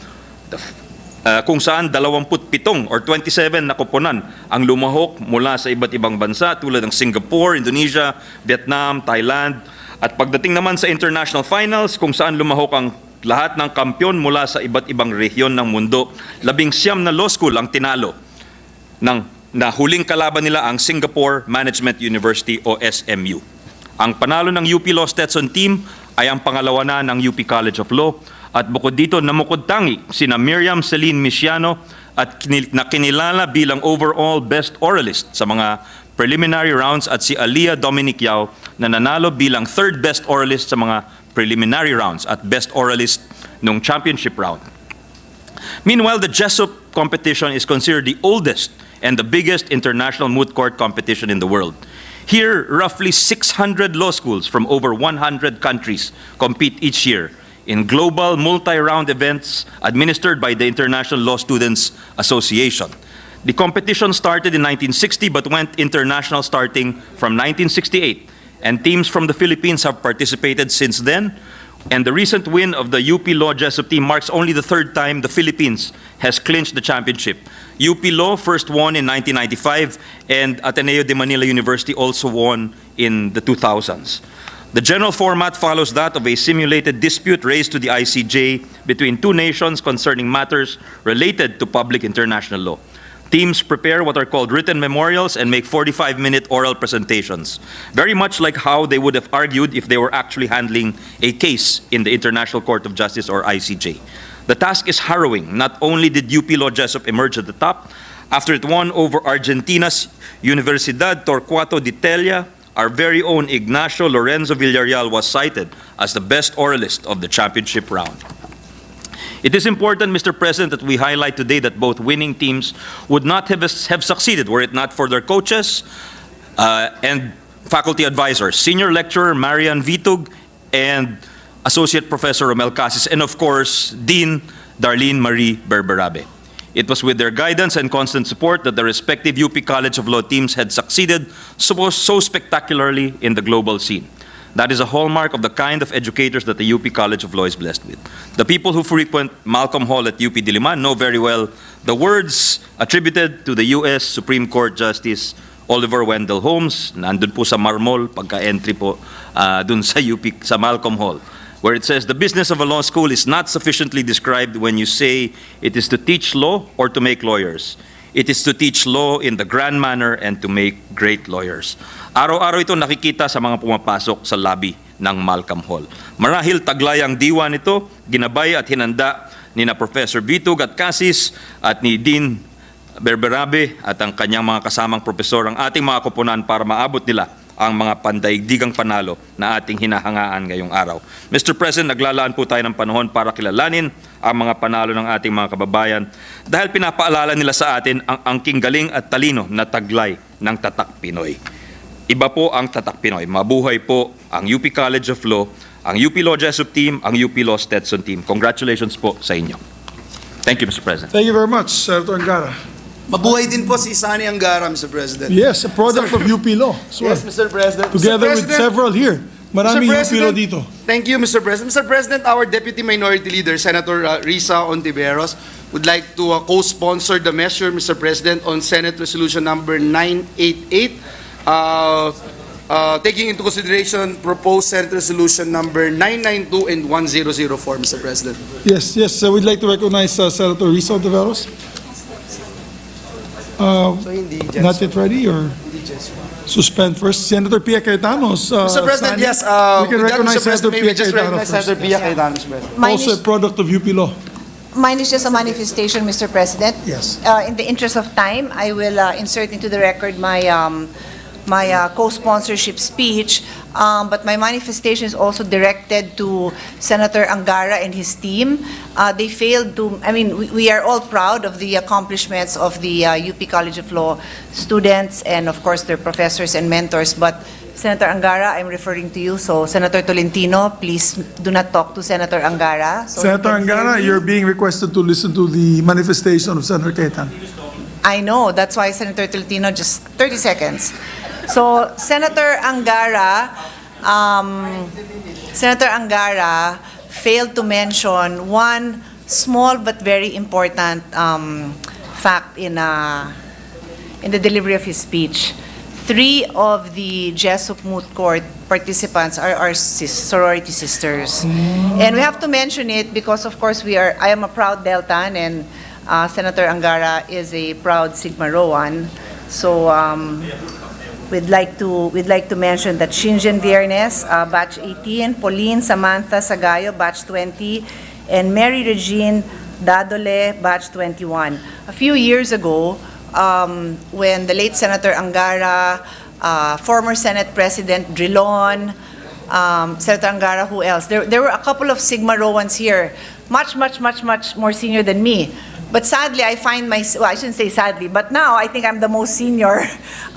kung saan 27 or 27 na koponan ang lumahok mula sa iba't ibang bansa tulad ng Singapore, Indonesia, Vietnam, Thailand. At pagdating naman sa international finals, kung saan lumahok ang lahat ng kampyon mula sa iba't ibang rehiyon ng mundo, 19 na law school ang tinalo na huling kalaban nila ang Singapore Management University o SMU. Ang panalo ng UP Law Stetson team ay ang pangalawa na ng UP College of Law at bukod dito namukod tangi sina Miriam Celine Misiano at na kinilala bilang overall best oralist sa mga preliminary rounds at si Alia Dominic Yao na nanalo bilang third best oralist sa mga preliminary rounds at best oralist nung championship round. Meanwhile, the Jesup competition is considered the oldest and the biggest international moot court competition in the world. Here, roughly 600 law schools from over 100 countries compete each year in global multi-round events administered by the International Law Students Association. The competition started in 1960 but went international starting from 1968. And teams from the Philippines have participated since then. And the recent win of the UP Law Jesup team marks only the third time the Philippines has clinched the championship. UP Law first won in 1995, and Ateneo de Manila University also won in the 2000s. The general format follows that of a simulated dispute raised to the ICJ between two nations concerning matters related to public international law. Teams prepare what are called written memorials and make 45-minute oral presentations, very much like how they would have argued if they were actually handling a case in the International Court of Justice or ICJ. The task is harrowing. Not only did UP Law Jesup emerge at the top, after it won over Argentina's Universidad Torquato de Tella, our very own Ignacio Lorenzo Villarreal was cited as the best oralist of the championship round. It is important, Mr. President, that we highlight today that both winning teams would not have succeeded were it not for their coaches and faculty advisors, Senior Lecturer Marian Vitug and Associate Professor Romel Casis, and of course, Dean Darlene Marie Berberabe. It was with their guidance and constant support that the respective UP College of Law teams had succeeded so spectacularly in the global scene. That is a hallmark of the kind of educators that the UP College of Law is blessed with. The people who frequent Malcolm Hall at UP Diliman know very well the words attributed to the U.S. Supreme Court Justice Oliver Wendell Holmes, nandun po sa Marmol, pagka-entry po dun sa UP, sa Malcolm Hall, where it says, the business of a law school is not sufficiently described when you say it is to teach law or to make lawyers. It is to teach law in the grand manner and to make great lawyers. Araw-araw ito nakikita sa mga pumapasok sa lobby ng Malcolm Hall. Marahil taglay ang diwa nito, ginabay at hinanda ni na Professor Vitug at Casis at ni Dean Berberabe at ang kanyang mga kasamang profesor ang ating mga koponan para maabot nila ang mga pandaigdigang panalo na ating hinahangaan ngayong araw. Mr. President, naglalaan po tayo ng panahon para kilalanin ang mga panalo ng ating mga kababayan dahil pinapaalala nila sa atin ang angking galing at talino na taglay ng Tatak Pinoy. Iba po ang Tatak Pinoy. Mabuhay po ang UP College of Law, ang UP Law Jesup team, ang UP Law Stetson team. Congratulations po sa inyo. Thank you, Mr. President. Thank you very much, Senator Angara. Mabuhay din po si Sani Angara, Mr. President. Yes, a product of UP Law as well. Yes, Mr. President. Together Mr. with President, several here. Maraming Mr. UP law President, dito. Thank you, Mr. President. Mr. President, our Deputy Minority Leader, Senator Risa Ontiveros, would like to co-sponsor the measure, Mr. President, on Senate Resolution number 988, taking into consideration proposed Senate Resolution number 992 and 1004, Mr. President. Yes, we'd like to recognize Senator Risa Ontiveros. Not yet ready or suspend first? Senator Pia Cayetano's Mr. President, yes. we can with that, recognize Mr. President, Senator may Pia we just Cayetano recognize first. Senator Pia Cayetano, Mr. President. Also a product of UP law. Mine is just a manifestation, Mr. President. Yes. In the interest of time, I will insert into the record my co-sponsorship speech, but my manifestation is also directed to Senator Angara and his team. They failed to, we are all proud of the accomplishments of the UP College of Law students and of course their professors and mentors, but Senator Angara, I'm referring to you, so Senator Tolentino, please do not talk to Senator Angara. So Senator he can hear Angara, me. you're being requested to listen to the manifestation of Senator Cayetano. I know, that's why Senator Tolentino, just 30 seconds. So Senator Angara failed to mention one small but very important fact in the delivery of his speech. 3 of the Jesup Moot Court participants are our sorority sisters. And we have to mention it because, of course, I am a proud Deltan and Senator Angara is a proud Sigma Rhoan. So we'd like to mention that Shinjen Viernes, batch 18, Pauline Samantha Sagayo, batch 20, and Mary Regine Dadole, batch 21. A few years ago, when the late Senator Angara, former Senate President Drilon, Senator Angara, who else? There were a couple of Sigma Rhoans here, much more senior than me. But sadly, I find I shouldn't say sadly, but now I think I'm the most senior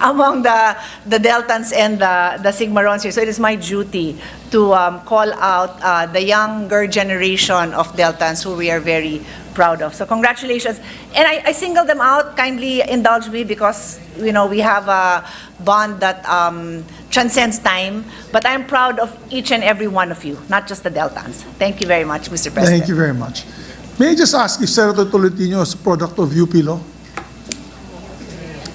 among the Deltans and the Sigma Rhoans here. So it is my duty to call out the younger generation of Deltans who we are very proud of. So congratulations. And I single them out, kindly indulge me because, we have a bond that transcends time. But I'm proud of each and every one of you, not just the Deltans. Thank you very much, Mr. President. Thank you very much. May I just ask if Senator Tolentino is a product of UP law?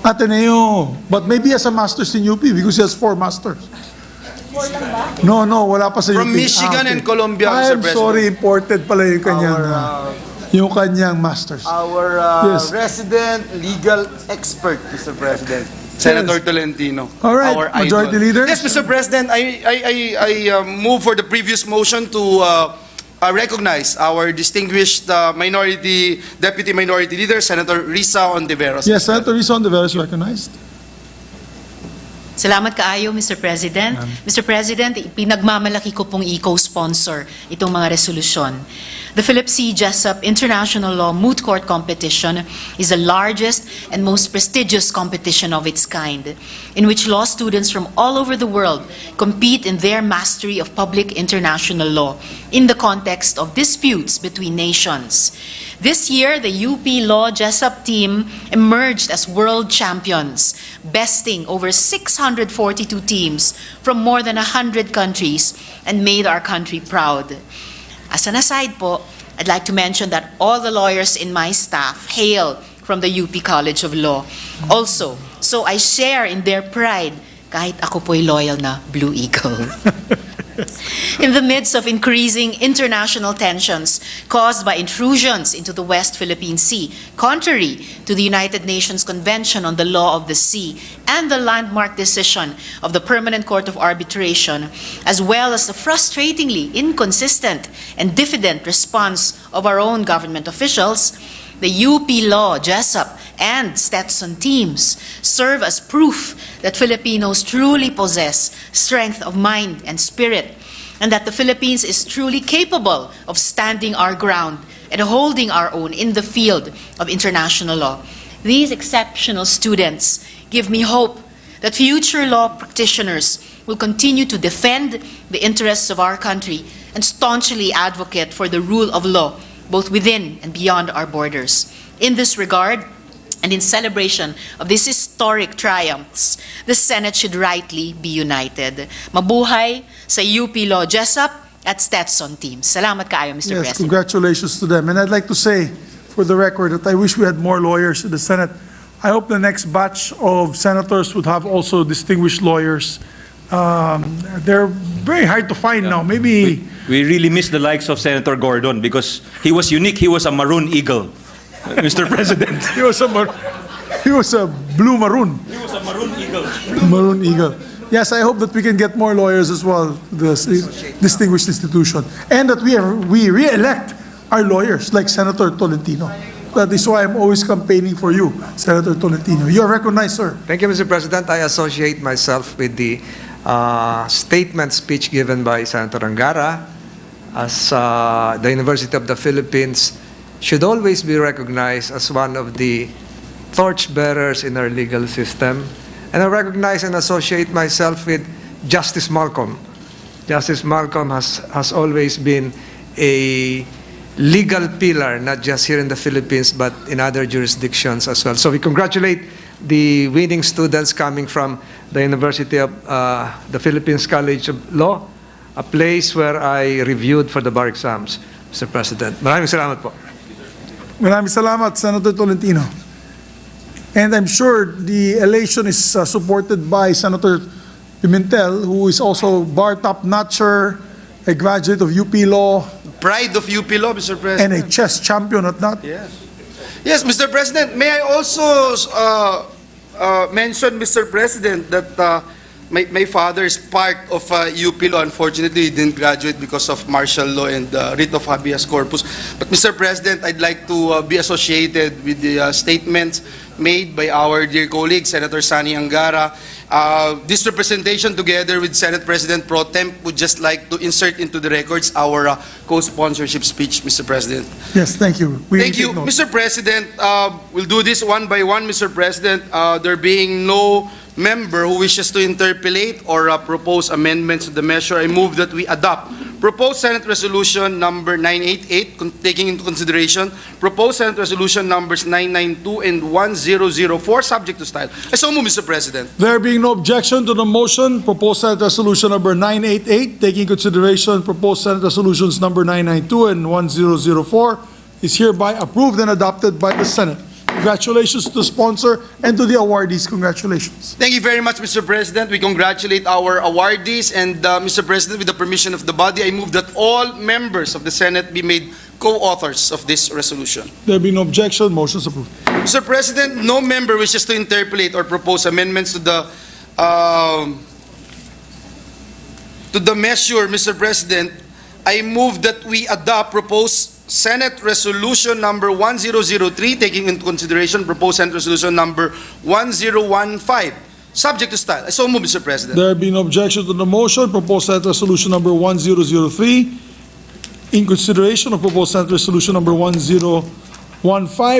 Ateneo, but maybe he has a master's in UP because he has 4 masters. No, wala pa sa UP. From Michigan and Columbia, Mr. I'm President. sorry, imported pala yung kanyang masters. Our Yes. resident legal expert, Mr. President, Senator Tolentino. All right, our Majority idol. Leader. Yes, Mr. President, I move for the previous motion to recognize our distinguished Deputy Minority Leader, Senator Risa Ontiveros. Yes, Senator Risa Ontiveros recognized. Salamat kaayo, Mr. President. Mr. President, pinagmamalaki ko pong i-co-sponsor itong mga resolusyon. The Philip C. Jessup International Law Moot Court Competition is the largest and most prestigious competition of its kind, in which law students from all over the world compete in their mastery of public international law in the context of disputes between nations. This year, the UP Law Jessup team emerged as world champions, besting over 642 teams from more than 100 countries and made our country proud. As an aside po, I'd like to mention that all the lawyers in my staff hail from the UP College of Law. Also, so I share in their pride kahit ako po'y loyal na Blue Eagle. In the midst of increasing international tensions caused by intrusions into the West Philippine Sea, contrary to the United Nations Convention on the Law of the Sea and the landmark decision of the Permanent Court of Arbitration, as well as the frustratingly inconsistent and diffident response of our own government officials, the UP Law, Jessup, and Stetson teams serve as proof that Filipinos truly possess strength of mind and spirit, and that the Philippines is truly capable of standing our ground and holding our own in the field of international law. These exceptional students give me hope that future law practitioners will continue to defend the interests of our country and staunchly advocate for the rule of law, both within and beyond our borders. In this regard, And in celebration of these historic triumphs, the Senate should rightly be united. Mabuhay sa UP Law Jessup at Stetson teams. Salamat kaayo, Mr. Yes, President. congratulations to them. And I'd like to say, for the record, that I wish we had more lawyers in the Senate. I hope the next batch of senators would have also distinguished lawyers. They're very hard to find now. Maybe We really miss the likes of Senator Gordon because he was unique. He was a maroon eagle, Mr. President. he was a blue maroon. He was a maroon eagle. Maroon Eagle. Yes, I hope that we can get more lawyers as well, this distinguished institution. And that we re-elect our lawyers, like Senator Tolentino. That is why I'm always campaigning for you, Senator Tolentino. You are recognized, sir. Thank you, Mr. President. I associate myself with the statement speech given by Senator Angara, as the University of the Philippines should always be recognized as one of the torchbearers in our legal system. And I recognize and associate myself with Justice Malcolm. Justice Malcolm has always been a legal pillar, not just here in the Philippines, but in other jurisdictions as well. So we congratulate the winning students coming from the University of the Philippines College of Law, a place where I reviewed for the bar exams, Mr. President. Maraming salamat po. Maraming salamat, Senator Tolentino. And I'm sure the elation is supported by Senator Pimentel, who is also bar top-notcher, a graduate of UP Law, Pride of UP Law, Mr. and President. a chess champion at that. Yes. Yes, Mr. President, may I also mention, Mr. President, that my father is part of UP Law. Unfortunately, he didn't graduate because of martial law and writ of habeas corpus. But, Mr. President, I'd like to be associated with the statements made by our dear colleague, Senator Sani Angara. This representation, together with Senate President Pro Temp, would just like to insert into the records our co-sponsorship speech, Mr. President. Yes, thank you. Thank you. Mr. President, we'll do this one by one, Mr. President. There being no member who wishes to interpolate or propose amendments to the measure, I move that we adopt proposed Senate Resolution number 988, taking into consideration proposed Senate Resolution numbers 992 and 1004, subject to style. I so move, Mr. President. There being no objection to the motion, proposed Senate Resolution number 988, taking into consideration proposed Senate Resolutions number 992 and 1004, is hereby approved and adopted by the Senate. Congratulations to the sponsor and to the awardees. Congratulations. Thank you very much, Mr. President. We congratulate our awardees. And, Mr. President, with the permission of the body, I move that all members of the Senate be made co-authors of this resolution. There being no objection, motion is approved. Mr. President, no member wishes to interpolate or propose amendments to the measure, Mr. President. I move that we adopt proposed Senate Resolution number 1003, taking into consideration proposed Senate Resolution number 1015, subject to style. I so move, Mr. President. There being no objection to the motion, proposed Senate Resolution number 1003, in consideration of proposed Senate Resolution number 1015,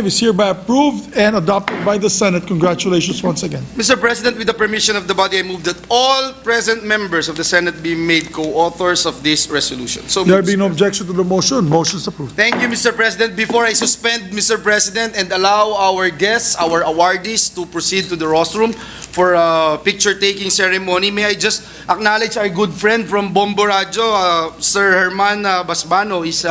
is hereby approved and adopted by the Senate. Congratulations once again. Mr. President, with the permission of the body, I move that all present members of the Senate be made co-authors of this resolution. So There moved, being no Mr. objection to the motion, motion is approved. Thank you, Mr. President. Before I suspend, Mr. President, and allow our guests, our awardees, to proceed to the rostrum for a picture-taking ceremony, may I just acknowledge our good friend from Bombo Radio, Sir Herman Basbano, is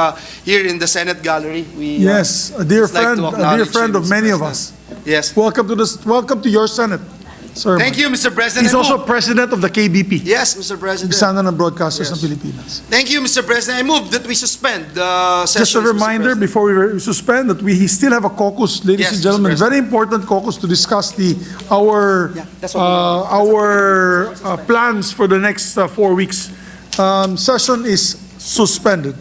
here in the Senate gallery. We, Yes, a dear just like to friend, a dear acknowledge friend him, of Mr. many of President. us. Yes. Welcome to your Senate, sir. Thank you, Mr. President. He's I also move- president of the KBP, Yes, Mr. President. Sana ng Broadcasters ng Pilipinas. Thank you, Mr. President. I move that we suspend the session. Just a reminder before we suspend that we still have a caucus, ladies Yes, and Mr. gentlemen, President. very important caucus to discuss our plans for the next 4 weeks. Session is suspended.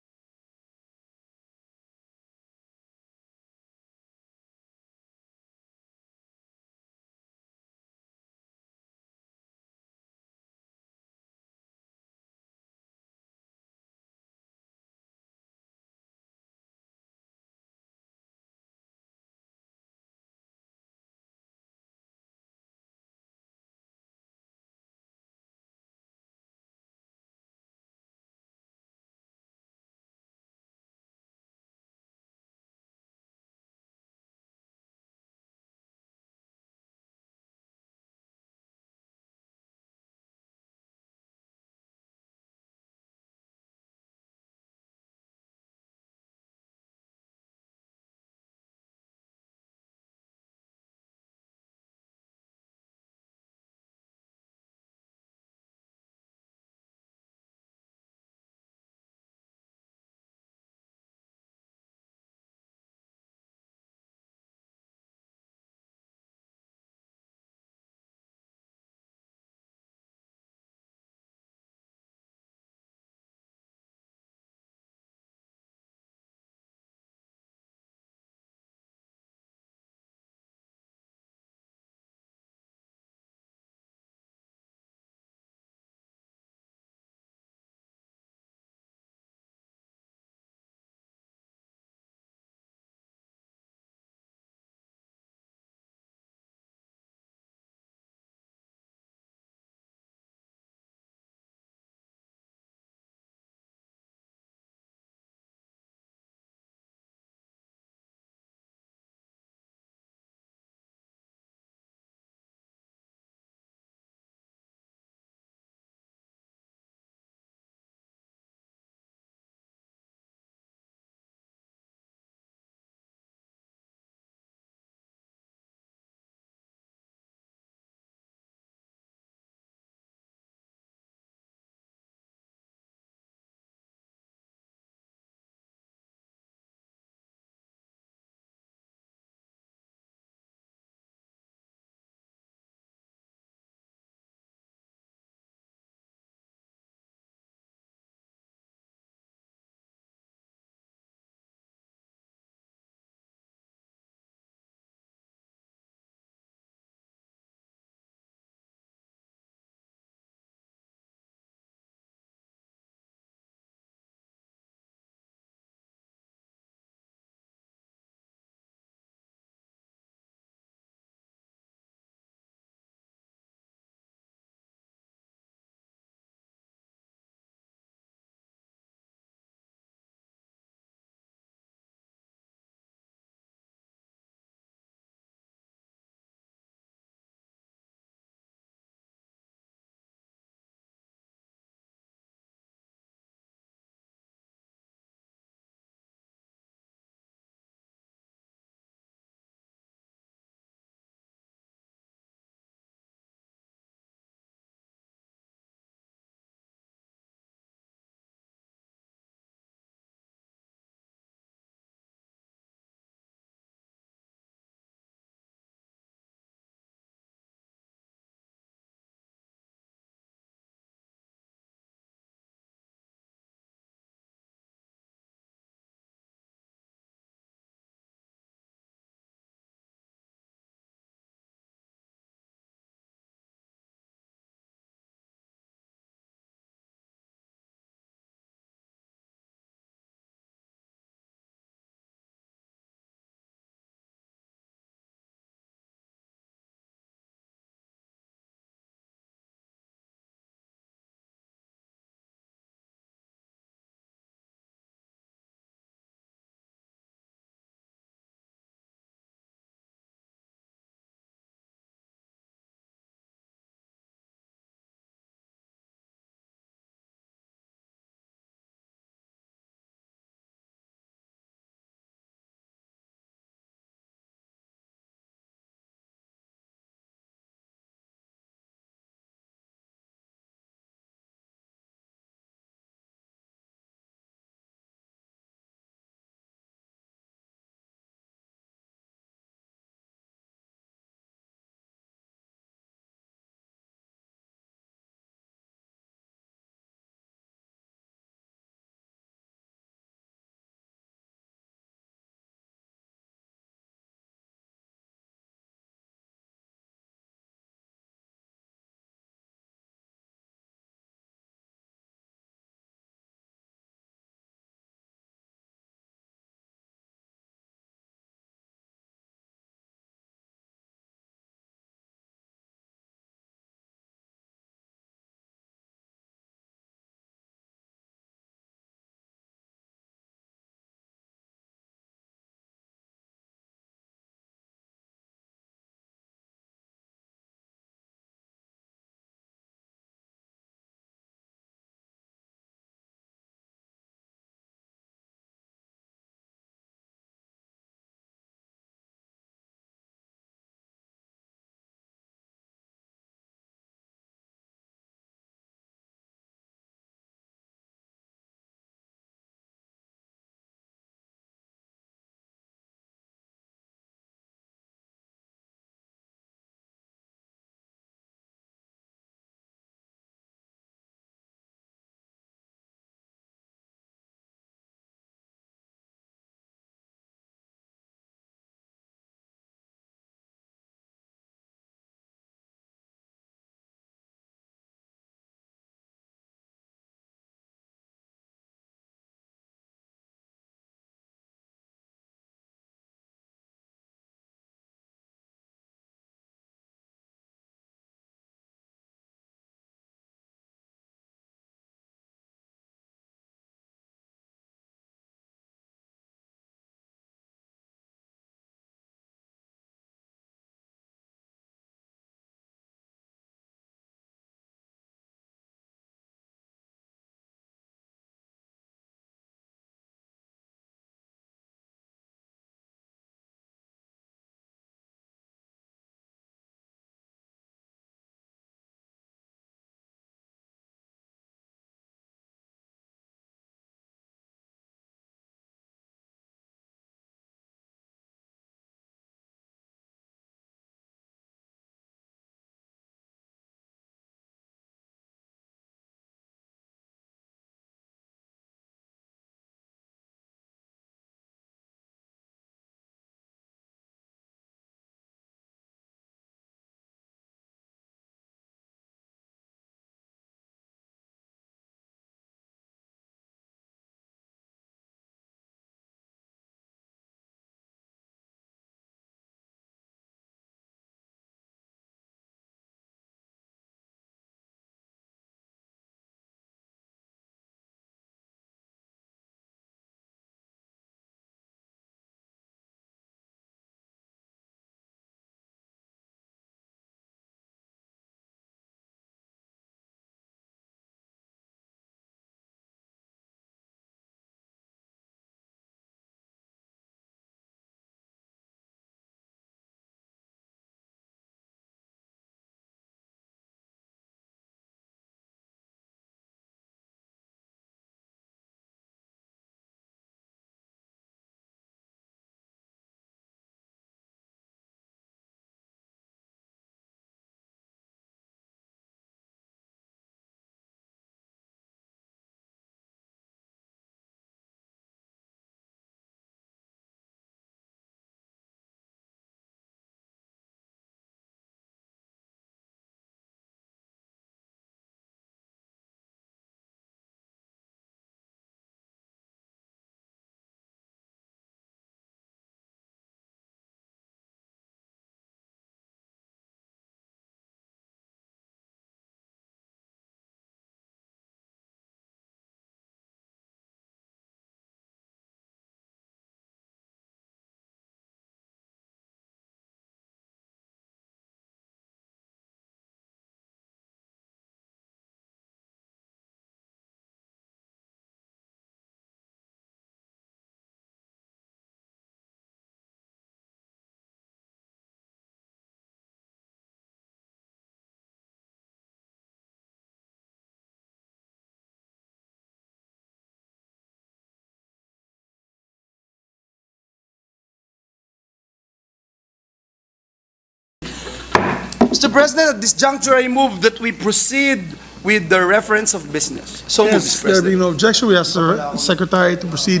Mr. President, at this juncture, I move that we proceed with the reference of business. So moved, Yes, Mr. there being President. no objection, we ask the Secretary to proceed.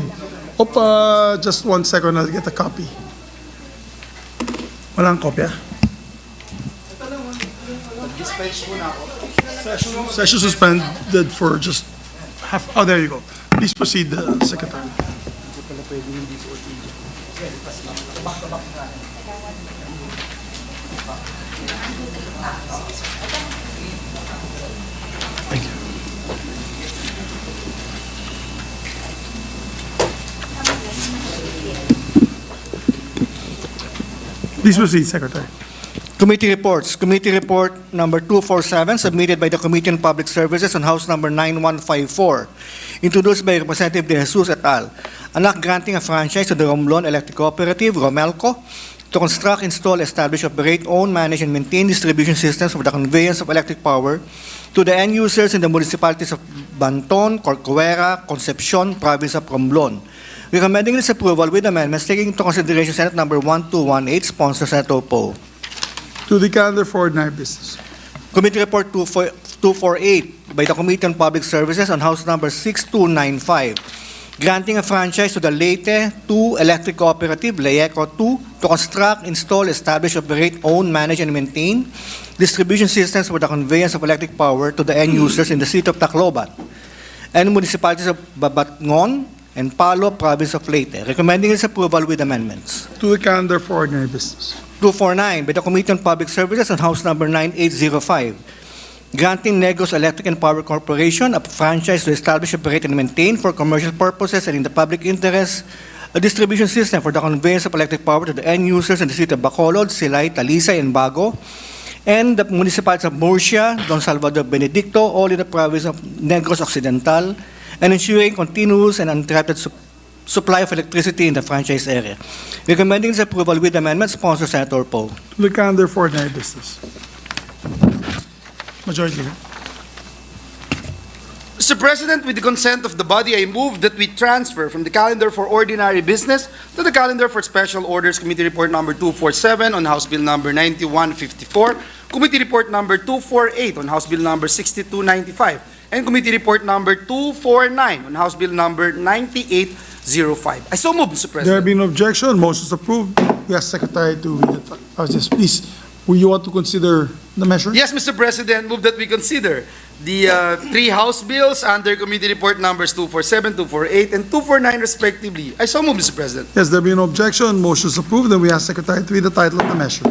Just 1 second, I'll get a copy. Walang kopya? Session suspended for just half, oh, there you go. Please proceed, Secretary. Thank you. Please proceed, Secretary. Committee reports. Committee report number 247, submitted by the Committee on Public Services on House number 9154, introduced by Representative De Jesus et al. An act granting a franchise to the Romblon Electric Cooperative, Romelco, to construct, install, establish, operate, own, manage, and maintain distribution systems for the conveyance of electric power to the end users in the municipalities of Banton, Corcuera, Concepcion, Province of Romblon. Recommending this approval with amendments taking into consideration Senate number 1218, sponsor Senator Poe. To the calendar for ordinary business. Committee Report 248 by the Committee on Public Services on House number 6295, granting a franchise to the Leyte 2 Electric Cooperative, Leyeco 2, to construct, install, establish, operate, own, manage, and maintain distribution systems for the conveyance of electric power to the end users in the city of Tacloban and municipalities of Babatngon and Palo, Province of Leyte. Recommending its approval with amendments. To the calendar for ordinary business. 249 by the Committee on Public Services on House number 9805, granting Negros Electric and Power Corporation a franchise to establish, operate, and maintain for commercial purposes and in the public interest a distribution system for the conveyance of electric power to the end users in the city of Bacolod, Silay, Talisay, and Bago, and the municipalities of Murcia, Don Salvador Benedicto, all in the province of Negros Occidental, and ensuring continuous and uninterrupted supply of electricity in the franchise area. Recommending this approval with amendment, sponsor Senator Poe. To the calendar for ordinary business. Majority Leader. Mr. President, with the consent of the body, I move that we transfer from the calendar for ordinary business to the calendar for special orders Committee Report number 247 on House Bill number 9154, Committee Report number 248 on House Bill number 6295, and Committee Report number 249 on House Bill number 9805. I so move, Mr. President. There being no objection, motion is approved. We ask Secretary to read it. Yes, please. Will you want to consider the measure? Yes, Mr. President, move that we consider the three House bills under Committee Report numbers 247, 248, and 249 respectively. I so move, Mr. President. Yes, there being no objection, motion is approved. Then we ask Secretary to read the title of the measure.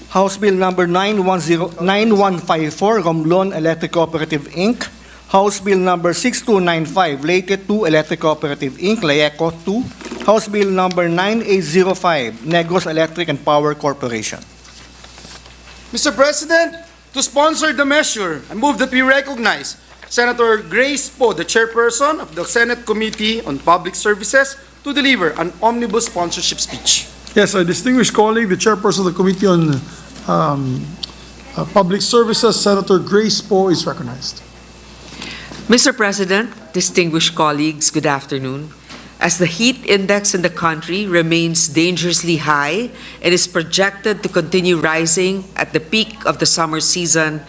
House Bill number 9154, Romblon Electric Cooperative, Inc. House Bill number 6295, Leyte 2 Electric Cooperative, Inc., Leyeco 2. House Bill number 9805, Negros Electric and Power Corporation. Mr. President, to sponsor the measure, I move that we recognize Senator Grace Poe, the chairperson of the Senate Committee on Public Services, to deliver an omnibus sponsorship speech. Yes, our distinguished colleague, the chairperson of the Committee on Public Services, Senator Grace Poe, is recognized. Mr. President, distinguished colleagues, good afternoon. As the heat index in the country remains dangerously high and is projected to continue rising at the peak of the summer season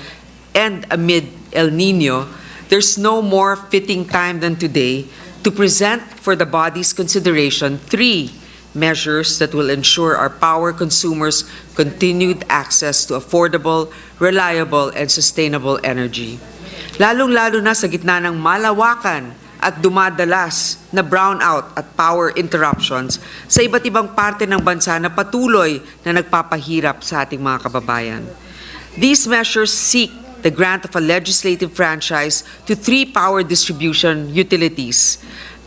and amid El Nino, there's no more fitting time than today to present for the body's consideration three measures that will ensure our power consumers continued access to affordable, reliable, and sustainable energy. Lalong-lalo na sa gitna ng malawakan at dumadalas na brownout at power interruptions sa iba't ibang parte ng bansa na patuloy na nagpapahirap sa ating mga kababayan. These measures seek the grant of a legislative franchise to three power distribution utilities: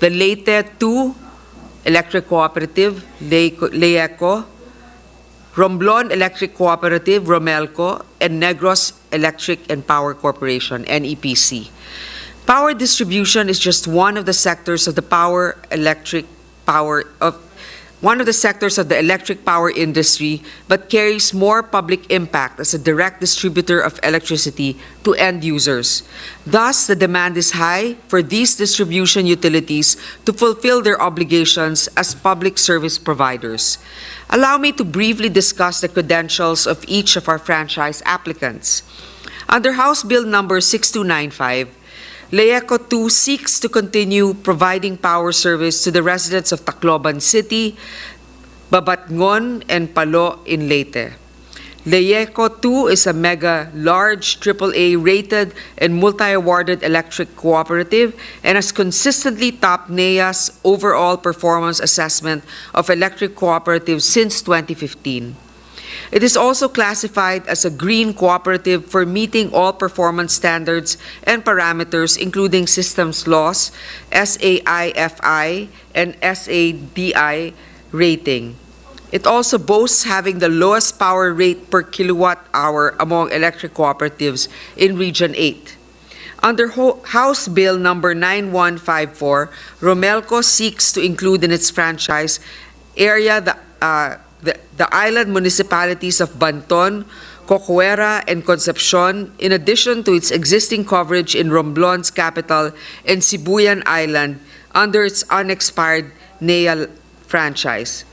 the Leyte 2 Electric Cooperative, Leyeco, Romblon Electric Cooperative, Romelco, and Negros Electric and Power Corporation, NEPC. Power distribution is just one of the sectors of the one of the sectors of the electric power industry, but carries more public impact as a direct distributor of electricity to end users. Thus, the demand is high for these distribution utilities to fulfill their obligations as public service providers. Allow me to briefly discuss the credentials of each of our franchise applicants. Under House Bill number 6295, LEECO 2 seeks to continue providing power service to the residents of Tacloban City, Babatngon, and Palo in Leyte. LEECO 2 is a mega large AAA rated and multi-awarded electric cooperative and has consistently topped NEA's overall performance assessment of electric cooperatives since 2015. It is also classified as a green cooperative for meeting all performance standards and parameters, including systems laws, SAIFI, and SADI rating. It also boasts having the lowest power rate per kilowatt hour among electric cooperatives in Region 8. Under House Bill number 9154, Romelco seeks to include in its franchise area the island municipalities of Banton, Cocuera, and Concepcion, in addition to its existing coverage in Romblon's capital and Sibuyan Island under its unexpired NEA franchise.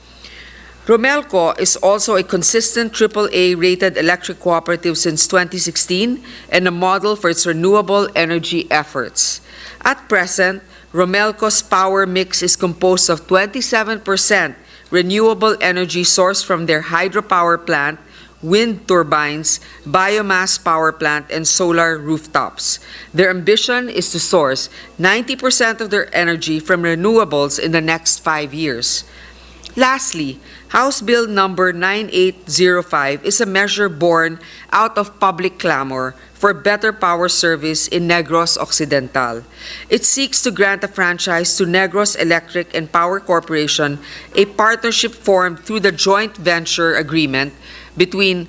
Romelco is also a consistent AAA-rated electric cooperative since 2016 and a model for its renewable energy efforts. At present, Romelco's power mix is composed of 27% renewable energy sourced from their hydropower plant, wind turbines, biomass power plant, and solar rooftops. Their ambition is to source 90% of their energy from renewables in the next 5 years. Lastly, House Bill number 9805 is a measure born out of public clamor for better power service in Negros Occidental. It seeks to grant a franchise to Negros Electric and Power Corporation, a partnership formed through the joint venture agreement between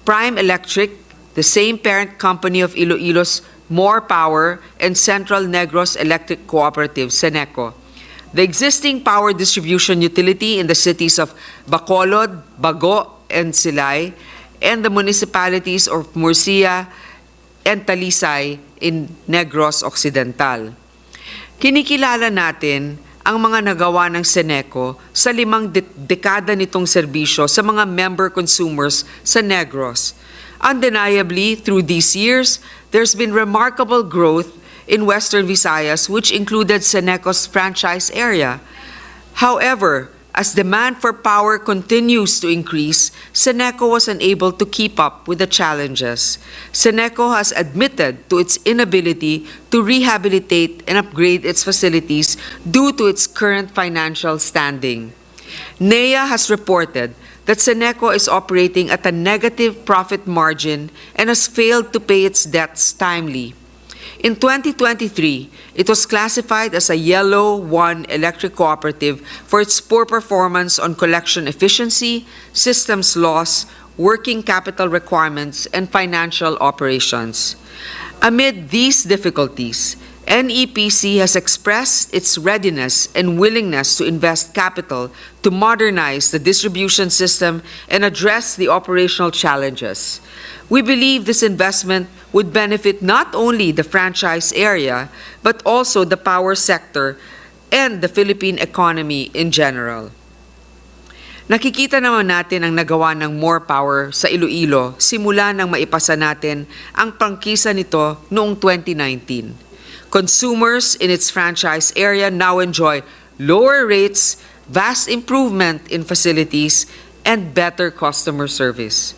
Prime Electric, the same parent company of Iloilo's More Power, and Central Negros Electric Cooperative, Seneco. The existing power distribution utility in the cities of Bacolod, Bago, and Silay, and the municipalities of Murcia and Talisay in Negros Occidental. Kinikilala natin ang mga nagawa ng Seneco sa 5 dekada nitong serbisyo sa mga member consumers sa Negros. Undeniably, through these years, there's been remarkable growth in Western Visayas, which included Seneco's franchise area. However, as demand for power continues to increase, Seneco was unable to keep up with the challenges. Seneco has admitted to its inability to rehabilitate and upgrade its facilities due to its current financial standing. NEA has reported that Seneco is operating at a negative profit margin and has failed to pay its debts timely. In 2023, it was classified as a Yellow 1 electric cooperative for its poor performance on collection efficiency, systems loss, working capital requirements, and financial operations. Amid these difficulties, NEPC has expressed its readiness and willingness to invest capital to modernize the distribution system and address the operational challenges. We believe this investment would benefit not only the franchise area, but also the power sector and the Philippine economy in general. Nakikita naman natin ang nagawa ng More Power sa Iloilo simula nang maipasa natin ang prangkisa nito noong 2019. Consumers in its franchise area now enjoy lower rates, vast improvement in facilities, and better customer service.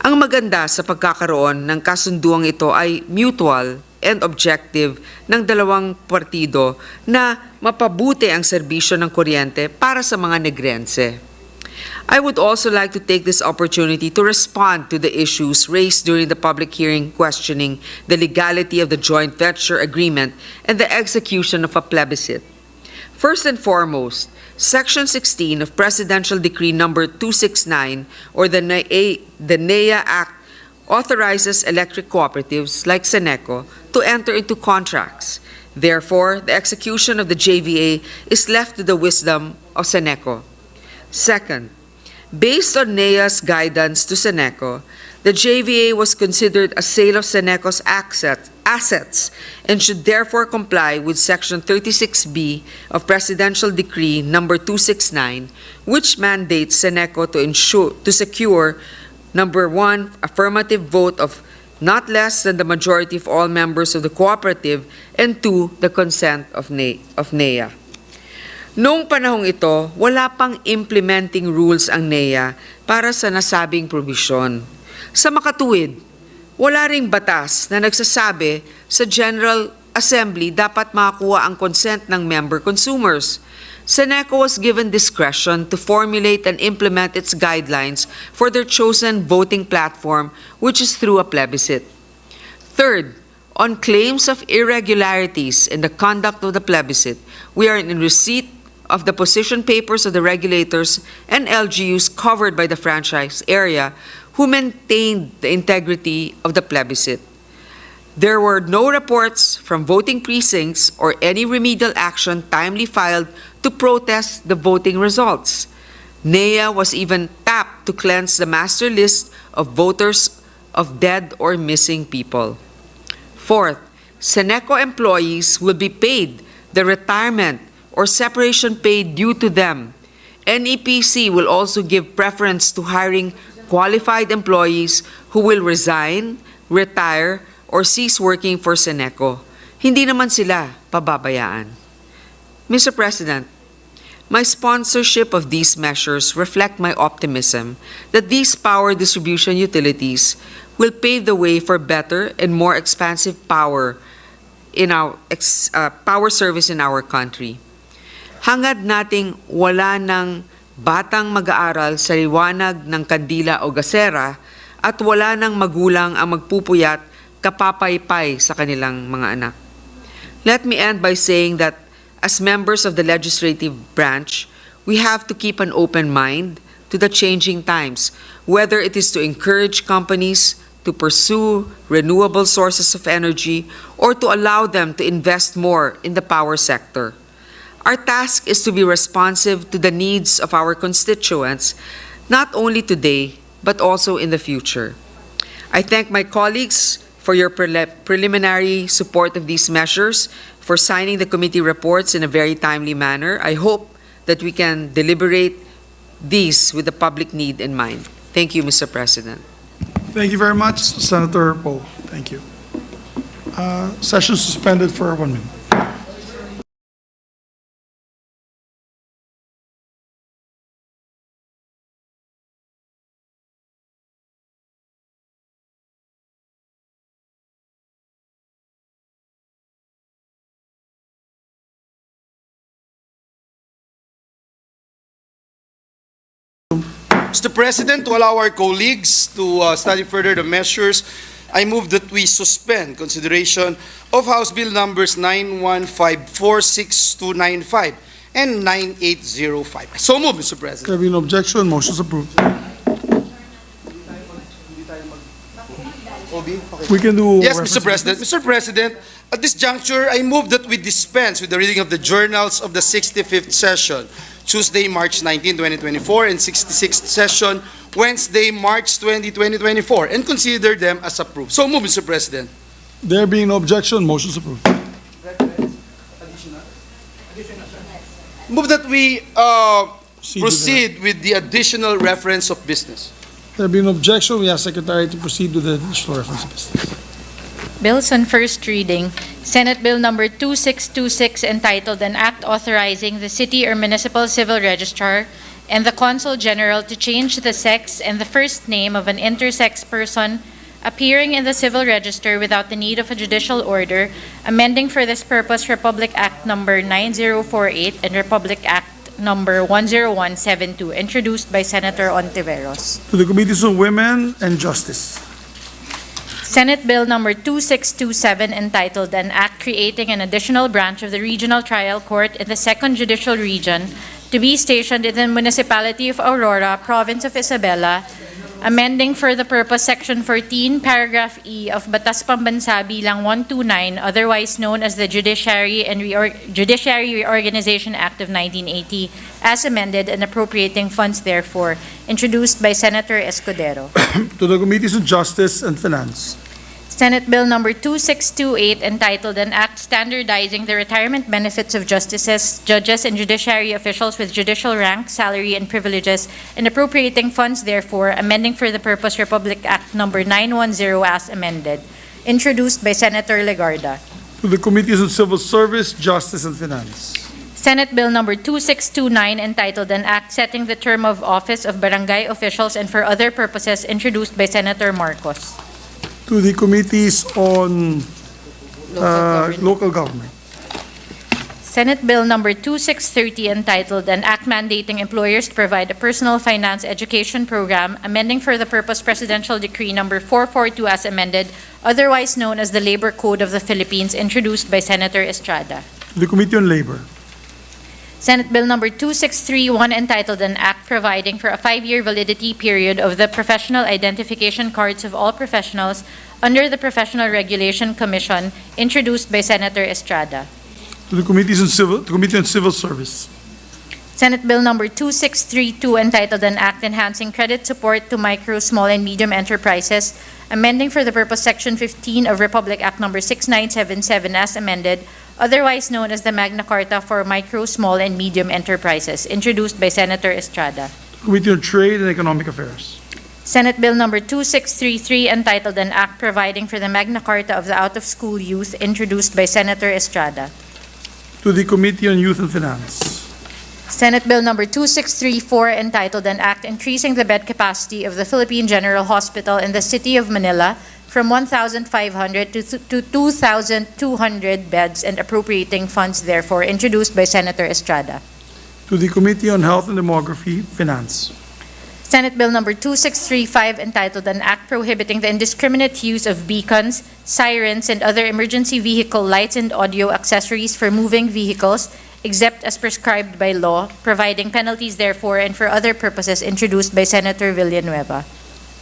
Ang maganda sa pagkakaroon ng kasunduang ito ay mutual and objective ng dalawang partido na mapabuti ang serbisyo ng kuryente para sa mga Negrense. I would also like to take this opportunity to respond to the issues raised during the public hearing questioning the legality of the joint venture agreement and the execution of a plebiscite. First and foremost, Section 16 of Presidential Decree number 269, or the NEA Act, authorizes electric cooperatives like Seneco to enter into contracts. Therefore, the execution of the JVA is left to the wisdom of Seneco. Second, based on NEA's guidance to Seneco, the JVA was considered a sale of Seneco's assets and should therefore comply with Section 36B of Presidential Decree Number 269, which mandates Seneco to secure, number one, affirmative vote of not less than the majority of all members of the cooperative, and two, the consent of NEA. Noong panahong ito, wala pang implementing rules ang NEA para sa nasabing provision. Sa makatuwid, wala ring batas na nagsasabi sa General Assembly dapat makakuha ang consent ng member consumers. Seneco was given discretion to formulate and implement its guidelines for their chosen voting platform, which is through a plebiscite. Third, on claims of irregularities in the conduct of the plebiscite, we are in receipt of the position papers of the regulators and LGUs covered by the franchise area who maintained the integrity of the plebiscite. There were no reports from voting precincts or any remedial action timely filed to protest the voting results. NEA was even tapped to cleanse the master list of voters of dead or missing people. Fourth, Seneco employees will be paid the retirement or separation pay due to them. NEPC will also give preference to hiring qualified employees who will resign, retire, or cease working for Seneco. Hindi naman sila pababayaan. Mr. President, my sponsorship of these measures reflect my optimism that these power distribution utilities will pave the way for better and more expansive power in our power service in our country. Hangad nating wala ng batang mag-aaral sa liwanag ng kandila o gasera at wala ng magulang ang magpupuyat kapapaypay sa kanilang mga anak. Let me end by saying that as members of the legislative branch, we have to keep an open mind to the changing times, whether it is to encourage companies to pursue renewable sources of energy or to allow them to invest more in the power sector. Our task is to be responsive to the needs of our constituents, not only today, but also in the future. I thank my colleagues for your preliminary support of these measures, for signing the committee reports in a very timely manner. I hope that we can deliberate these with the public need in mind. Thank you, Mr. President. Thank you very much, Senator Poe. Thank you. Session suspended for 1 minute. Mr. President, to allow our colleagues to study further the measures, I move that we suspend consideration of House Bill numbers 91546295 and 9805. So move, Mr. President. There being no objection, motion is approved. We can do... Yes, Mr. President. Mr. President, at this juncture, I move that we dispense with the reading of the journals of the 65th session, Tuesday, March 19, 2024, and 66th session, Wednesday, March 20, 2024, and consider them as approved. So move, Mr. President. There being no objection, motion is approved. Move that we proceed with the additional reference of business. There being no objection, we ask Secretary to proceed with the additional reference of business. Bills on first reading. Senate Bill number 2626 entitled An Act Authorizing the City or Municipal Civil Registrar and the Consul General to change the sex and the first name of an intersex person appearing in the Civil Register without the need of a judicial order, amending for this purpose Republic Act number 9048 and Republic Act number 10172, introduced by Senator Ontiveros. To the Committees on Women and Justice. Senate Bill number 2627 entitled An Act Creating an Additional Branch of the Regional Trial Court in the 2nd Judicial Region to be stationed in the Municipality of Aurora, Province of Isabela, amending for the purpose Section 14, Paragraph E of Batas Pambansa Bilang 129, otherwise known as the Judiciary Reorganization Act of 1980, as amended, and appropriating funds therefore, introduced by Senator Escudero. To the Committees on Justice and Finance. Senate Bill number 2628, entitled An Act Standardizing the Retirement Benefits of Justices, Judges, and Judiciary Officials with Judicial Rank, Salary, and Privileges, and appropriating funds therefore, amending for the purpose Republic Act number 910 as amended, introduced by Senator Legarda. To the Committees on Civil Service, Justice, and Finance. Senate Bill number 2629, entitled An Act Setting the Term of Office of Barangay Officials and for Other Purposes, introduced by Senator Marcos. To the Committees on Local Government. Senate Bill number 2630, entitled An Act Mandating Employers to Provide a Personal Finance Education Program, amending for the purpose Presidential Decree number 442 as amended, otherwise known as the Labor Code of the Philippines, introduced by Senator Estrada. To the Committee on Labor. Senate Bill number 2631, entitled An Act Providing for a 5-year validity period of the professional identification cards of all professionals under the Professional Regulation Commission, introduced by Senator Estrada. To the Committee on Civil Service. Senate Bill number 2632, entitled An Act Enhancing Credit Support to Micro, Small, and Medium Enterprises, amending for the purpose Section 15 of Republic Act number 6977 as amended, otherwise known as the Magna Carta for Micro, Small, and Medium Enterprises, introduced by Senator Estrada. Committee on Trade and Economic Affairs. Senate Bill number 2633, entitled An Act Providing for the Magna Carta of the Out-of-School Youth, introduced by Senator Estrada. To the Committee on Youth and Finance. Senate Bill number 2634, entitled An Act Increasing the Bed Capacity of the Philippine General Hospital in the City of Manila from 1,500 to 2,200 beds and appropriating funds therefore, introduced by Senator Estrada. To the Committee on Health and Demography, Finance. Senate Bill number 2635, entitled An Act Prohibiting the Indiscriminate Use of Beacons, Sirens, and Other Emergency Vehicle Lights and Audio Accessories for Moving Vehicles, except as prescribed by law, providing penalties therefore and for other purposes, introduced by Senator Villanueva.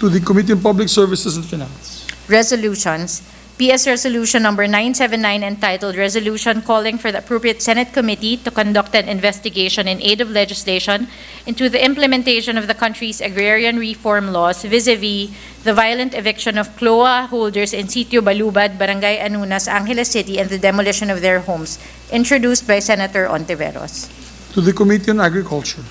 To the Committee on Public Services and Finance. Resolutions. PS Resolution number 979, entitled Resolution Calling for the Appropriate Senate Committee to conduct an investigation in aid of legislation into the implementation of the country's agrarian reform laws vis-a-vis the violent eviction of CLOA holders in Sitio Balubad, Barangay Anunas, Angeles City, and the demolition of their homes, introduced by Senator Ontiveros. To the Committee on Agriculture.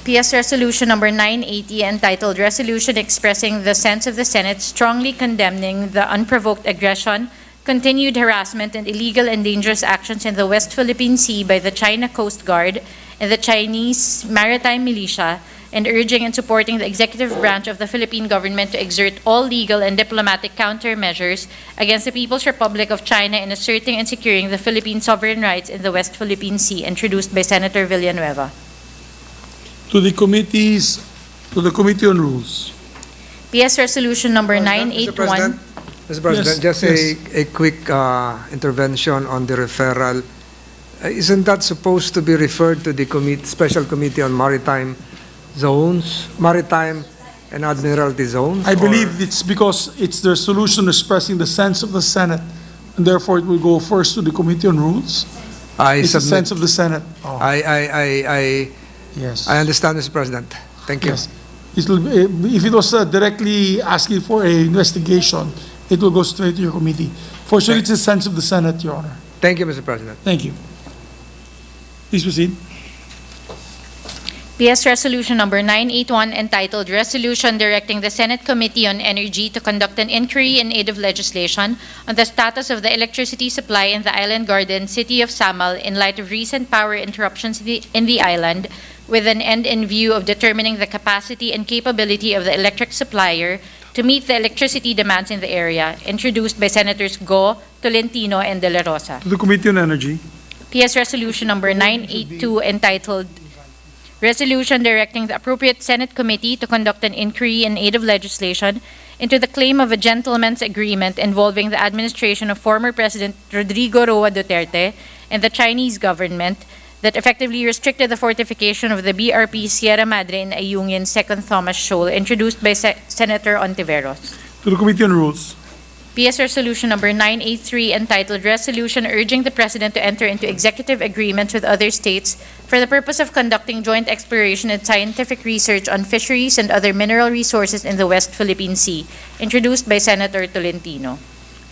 PS Resolution number 980, entitled Resolution Expressing the Sense of the Senate Strongly Condemning the Unprovoked Aggression, Continued Harassment, and Illegal and Dangerous Actions in the West Philippine Sea by the China Coast Guard and the Chinese Maritime Militia, and urging and supporting the executive branch of the Philippine government to exert all legal and diplomatic countermeasures against the People's Republic of China in asserting and securing the Philippine sovereign rights in the West Philippine Sea, introduced by Senator Villanueva. To the Committee on Rules. PS Resolution number 981. Mr. President, Yes, just a quick intervention on the referral. Isn't that supposed to be referred to the Special Committee on Maritime Zones, Maritime and Admiralty Zones? I believe it's because it's the resolution expressing the sense of the Senate, and therefore it will go first to the Committee on Rules. It's the sense of the Senate. Oh. Yes. I understand, Mr. President. Thank you. Yes. If it was directly asking for an investigation, it will go straight to your committee. Fortunately, it's the sense of the Senate, Your Honor. Thank you, Mr. President. Thank you. Please proceed. PS Resolution number 981, entitled Resolution Directing the Senate Committee on Energy to conduct an inquiry in aid of legislation on the status of the electricity supply in the island garden city of Samal in light of recent power interruptions in the island, with an end in view of determining the capacity and capability of the electric supplier to meet the electricity demands in the area, introduced by Senators Go, Tolentino, and De La Rosa. To the Committee on Energy. PS Resolution number 982, entitled Resolution Directing the Appropriate Senate Committee to conduct an inquiry in aid of legislation into the claim of a gentleman's agreement involving the administration of former President Rodrigo Roa Duterte and the Chinese government that effectively restricted the fortification of the BRP Sierra Madre in Ayungin, 2nd Thomas Shoal, introduced by Senator Ontiveros. To the Committee on Rules. PS Resolution Number 983, entitled Resolution Urging the President to Enter into Executive Agreements with Other States for the purpose of conducting joint exploration and scientific research on fisheries and other mineral resources in the West Philippine Sea, introduced by Senator Tolentino.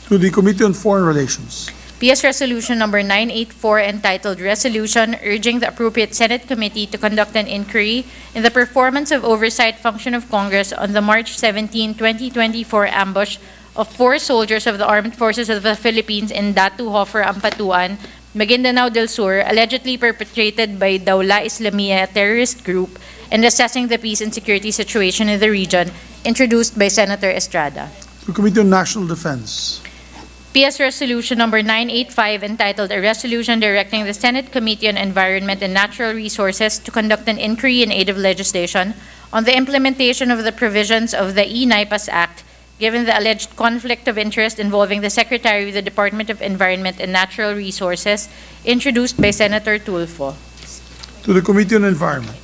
To the Committee on Foreign Relations. PS Resolution Number 984, entitled Resolution Urging the Appropriate Senate Committee to conduct an inquiry in the performance of oversight function of Congress on the March 17, 2024 ambush of 4 soldiers of the Armed Forces of the Philippines in Datu Hofer, Ampatuan, Maguindanao del Sur, allegedly perpetrated by Dawla Islamiyah, a terrorist group, and assessing the peace and security situation in the region, introduced by Senator Estrada. To the Committee on National Defense. PS Resolution Number 985, entitled A Resolution Directing the Senate Committee on Environment and Natural Resources to conduct an inquiry in aid of legislation on the implementation of the provisions of the E-NIPAS Act, given the alleged conflict of interest involving the Secretary of the Department of Environment and Natural Resources, introduced by Senator Tulfo. To the Committee on Environment.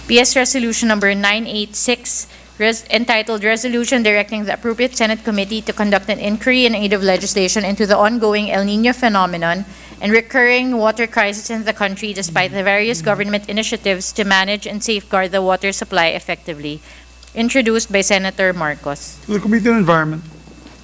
PS Resolution Number 986, entitled Resolution Directing the Appropriate Senate Committee to conduct an inquiry in aid of legislation into the ongoing El Niño phenomenon and recurring water crisis in the country despite the various government initiatives to manage and safeguard the water supply effectively, introduced by Senator Marcos. To the Committee on Environment.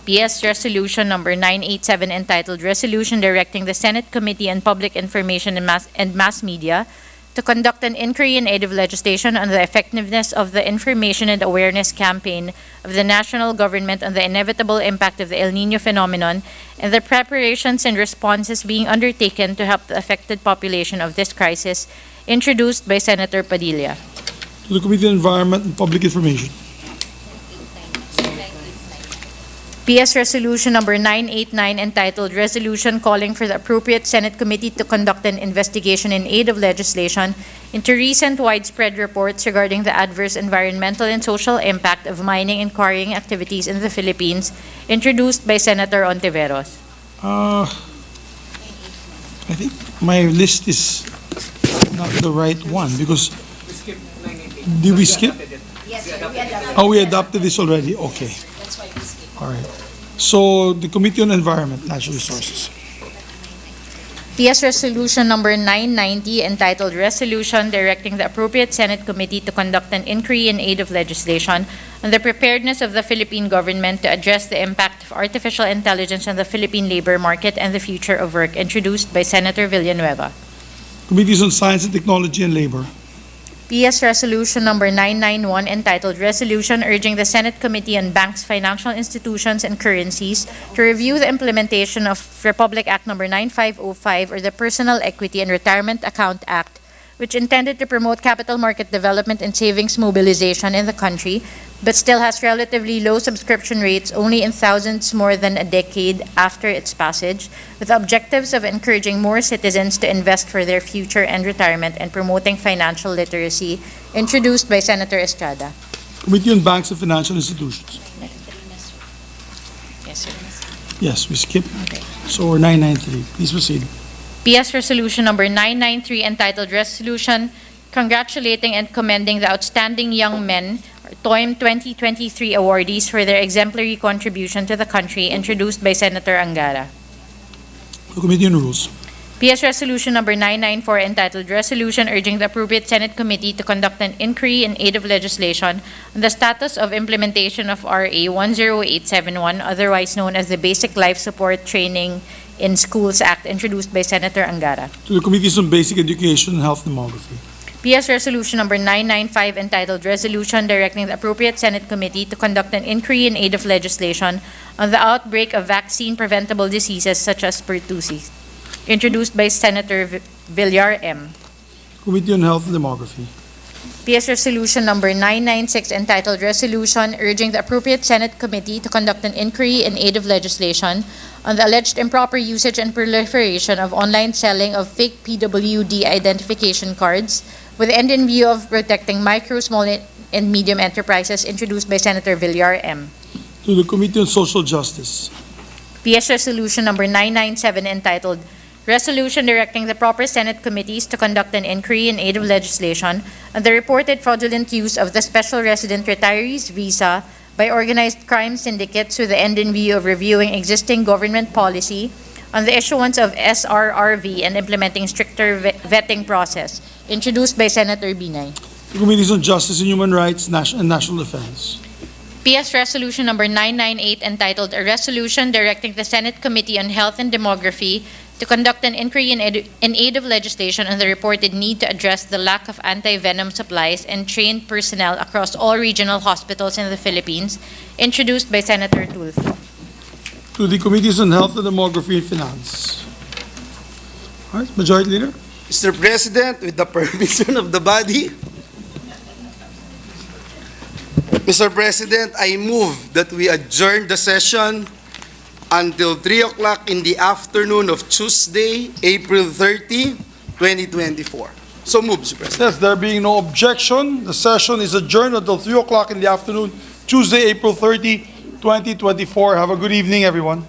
PS Resolution Number 987, entitled Resolution Directing the Senate Committee on Public Information and Mass Media to conduct an inquiry in aid of legislation on the effectiveness of the information and awareness campaign of the national government on the inevitable impact of the El Niño phenomenon and the preparations and responses being undertaken to help the affected population of this crisis, introduced by Senator Padilla. To the Committee on Environment and Public Information. PS Resolution Number 989, entitled Resolution Calling for the Appropriate Senate Committee to conduct an investigation in aid of legislation into recent widespread reports regarding the adverse environmental and social impact of mining and quarrying activities in the Philippines, introduced by Senator Ontiveros. I think my list is not the right one because did we skip? Yes, sir, we adopted. Oh, we adopted this already. Okay. That's why we skipped. All right. So the Committee on Environment, Natural Resources. PS Resolution Number 990, entitled Resolution Directing the Appropriate Senate Committee to conduct an inquiry in aid of legislation on the preparedness of the Philippine government to address the impact of artificial intelligence on the Philippine labor market and the future of work, introduced by Senator Villanueva. Committees on Science and Technology and Labor. PS Resolution Number 991, entitled Resolution Urging the Senate Committee on Banks, Financial Institutions, and Currencies to review the implementation of Republic Act Number 9505, or the Personal Equity and Retirement Account Act, which intended to promote capital market development and savings mobilization in the country, but still has relatively low subscription rates, only in thousands more than a decade after its passage, with objectives of encouraging more citizens to invest for their future and retirement and promoting financial literacy, introduced by Senator Estrada. Committee on Banks and Financial Institutions. Yes, sir. Yes, we skipped. Okay. So we're 993. Please proceed. PS Resolution Number 993, entitled Resolution Congratulating and Commending the Outstanding Young Men, or TOIM 2023 awardees for their exemplary contribution to the country, introduced by Senator Angara. The Committee on Rules. PS Resolution Number 994, entitled Resolution Urging the Appropriate Senate Committee to conduct an inquiry in aid of legislation on the status of implementation of RA 10871, otherwise known as the Basic Life Support Training in Schools Act, introduced by Senator Angara. To the Committees on Basic Education and Health Demography. PS Resolution Number 995, entitled Resolution Directing the Appropriate Senate Committee to conduct an inquiry in aid of legislation on the outbreak of vaccine-preventable diseases such as pertussis, introduced by Senator Villar M. Committee on Health and Demography. PS Resolution Number 996, entitled Resolution Urging the Appropriate Senate Committee to conduct an inquiry in aid of legislation on the alleged improper usage and proliferation of online selling of fake PWD identification cards, with the end in view of protecting micro, small, and medium enterprises, introduced by Senator Villar M. To the Committee on Social Justice. PS Resolution Number 997 entitled Resolution Directing the Proper Senate Committees to Conduct an Inquiry in Aid of Legislation on the reported fraudulent use of the Special Resident Retirees Visa by organized crime syndicates with the end in view of reviewing existing government policy on the issuance of SRRV and implementing stricter vetting process, introduced by Senator Binay. The Committees on Justice and Human Rights and National Defense. PS Resolution Number 998 entitled A Resolution Directing the Senate Committee on Health and Demography to conduct an inquiry in aid of legislation on the reported need to address the lack of anti-venom supplies and trained personnel across all regional hospitals in the Philippines, introduced by Senator Tulfo. To the Committees on Health and Demography and Finance. All right, Majority Leader. Mr. President, with the permission of the body, Mr. President, I move that we adjourn the session until 3 o'clock in the afternoon of Tuesday, April 30, 2024. So move, Mr. President. Yes, there being no objection, the session is adjourned until 3 o'clock in the afternoon, Tuesday, April 30, 2024. Have a good evening, everyone.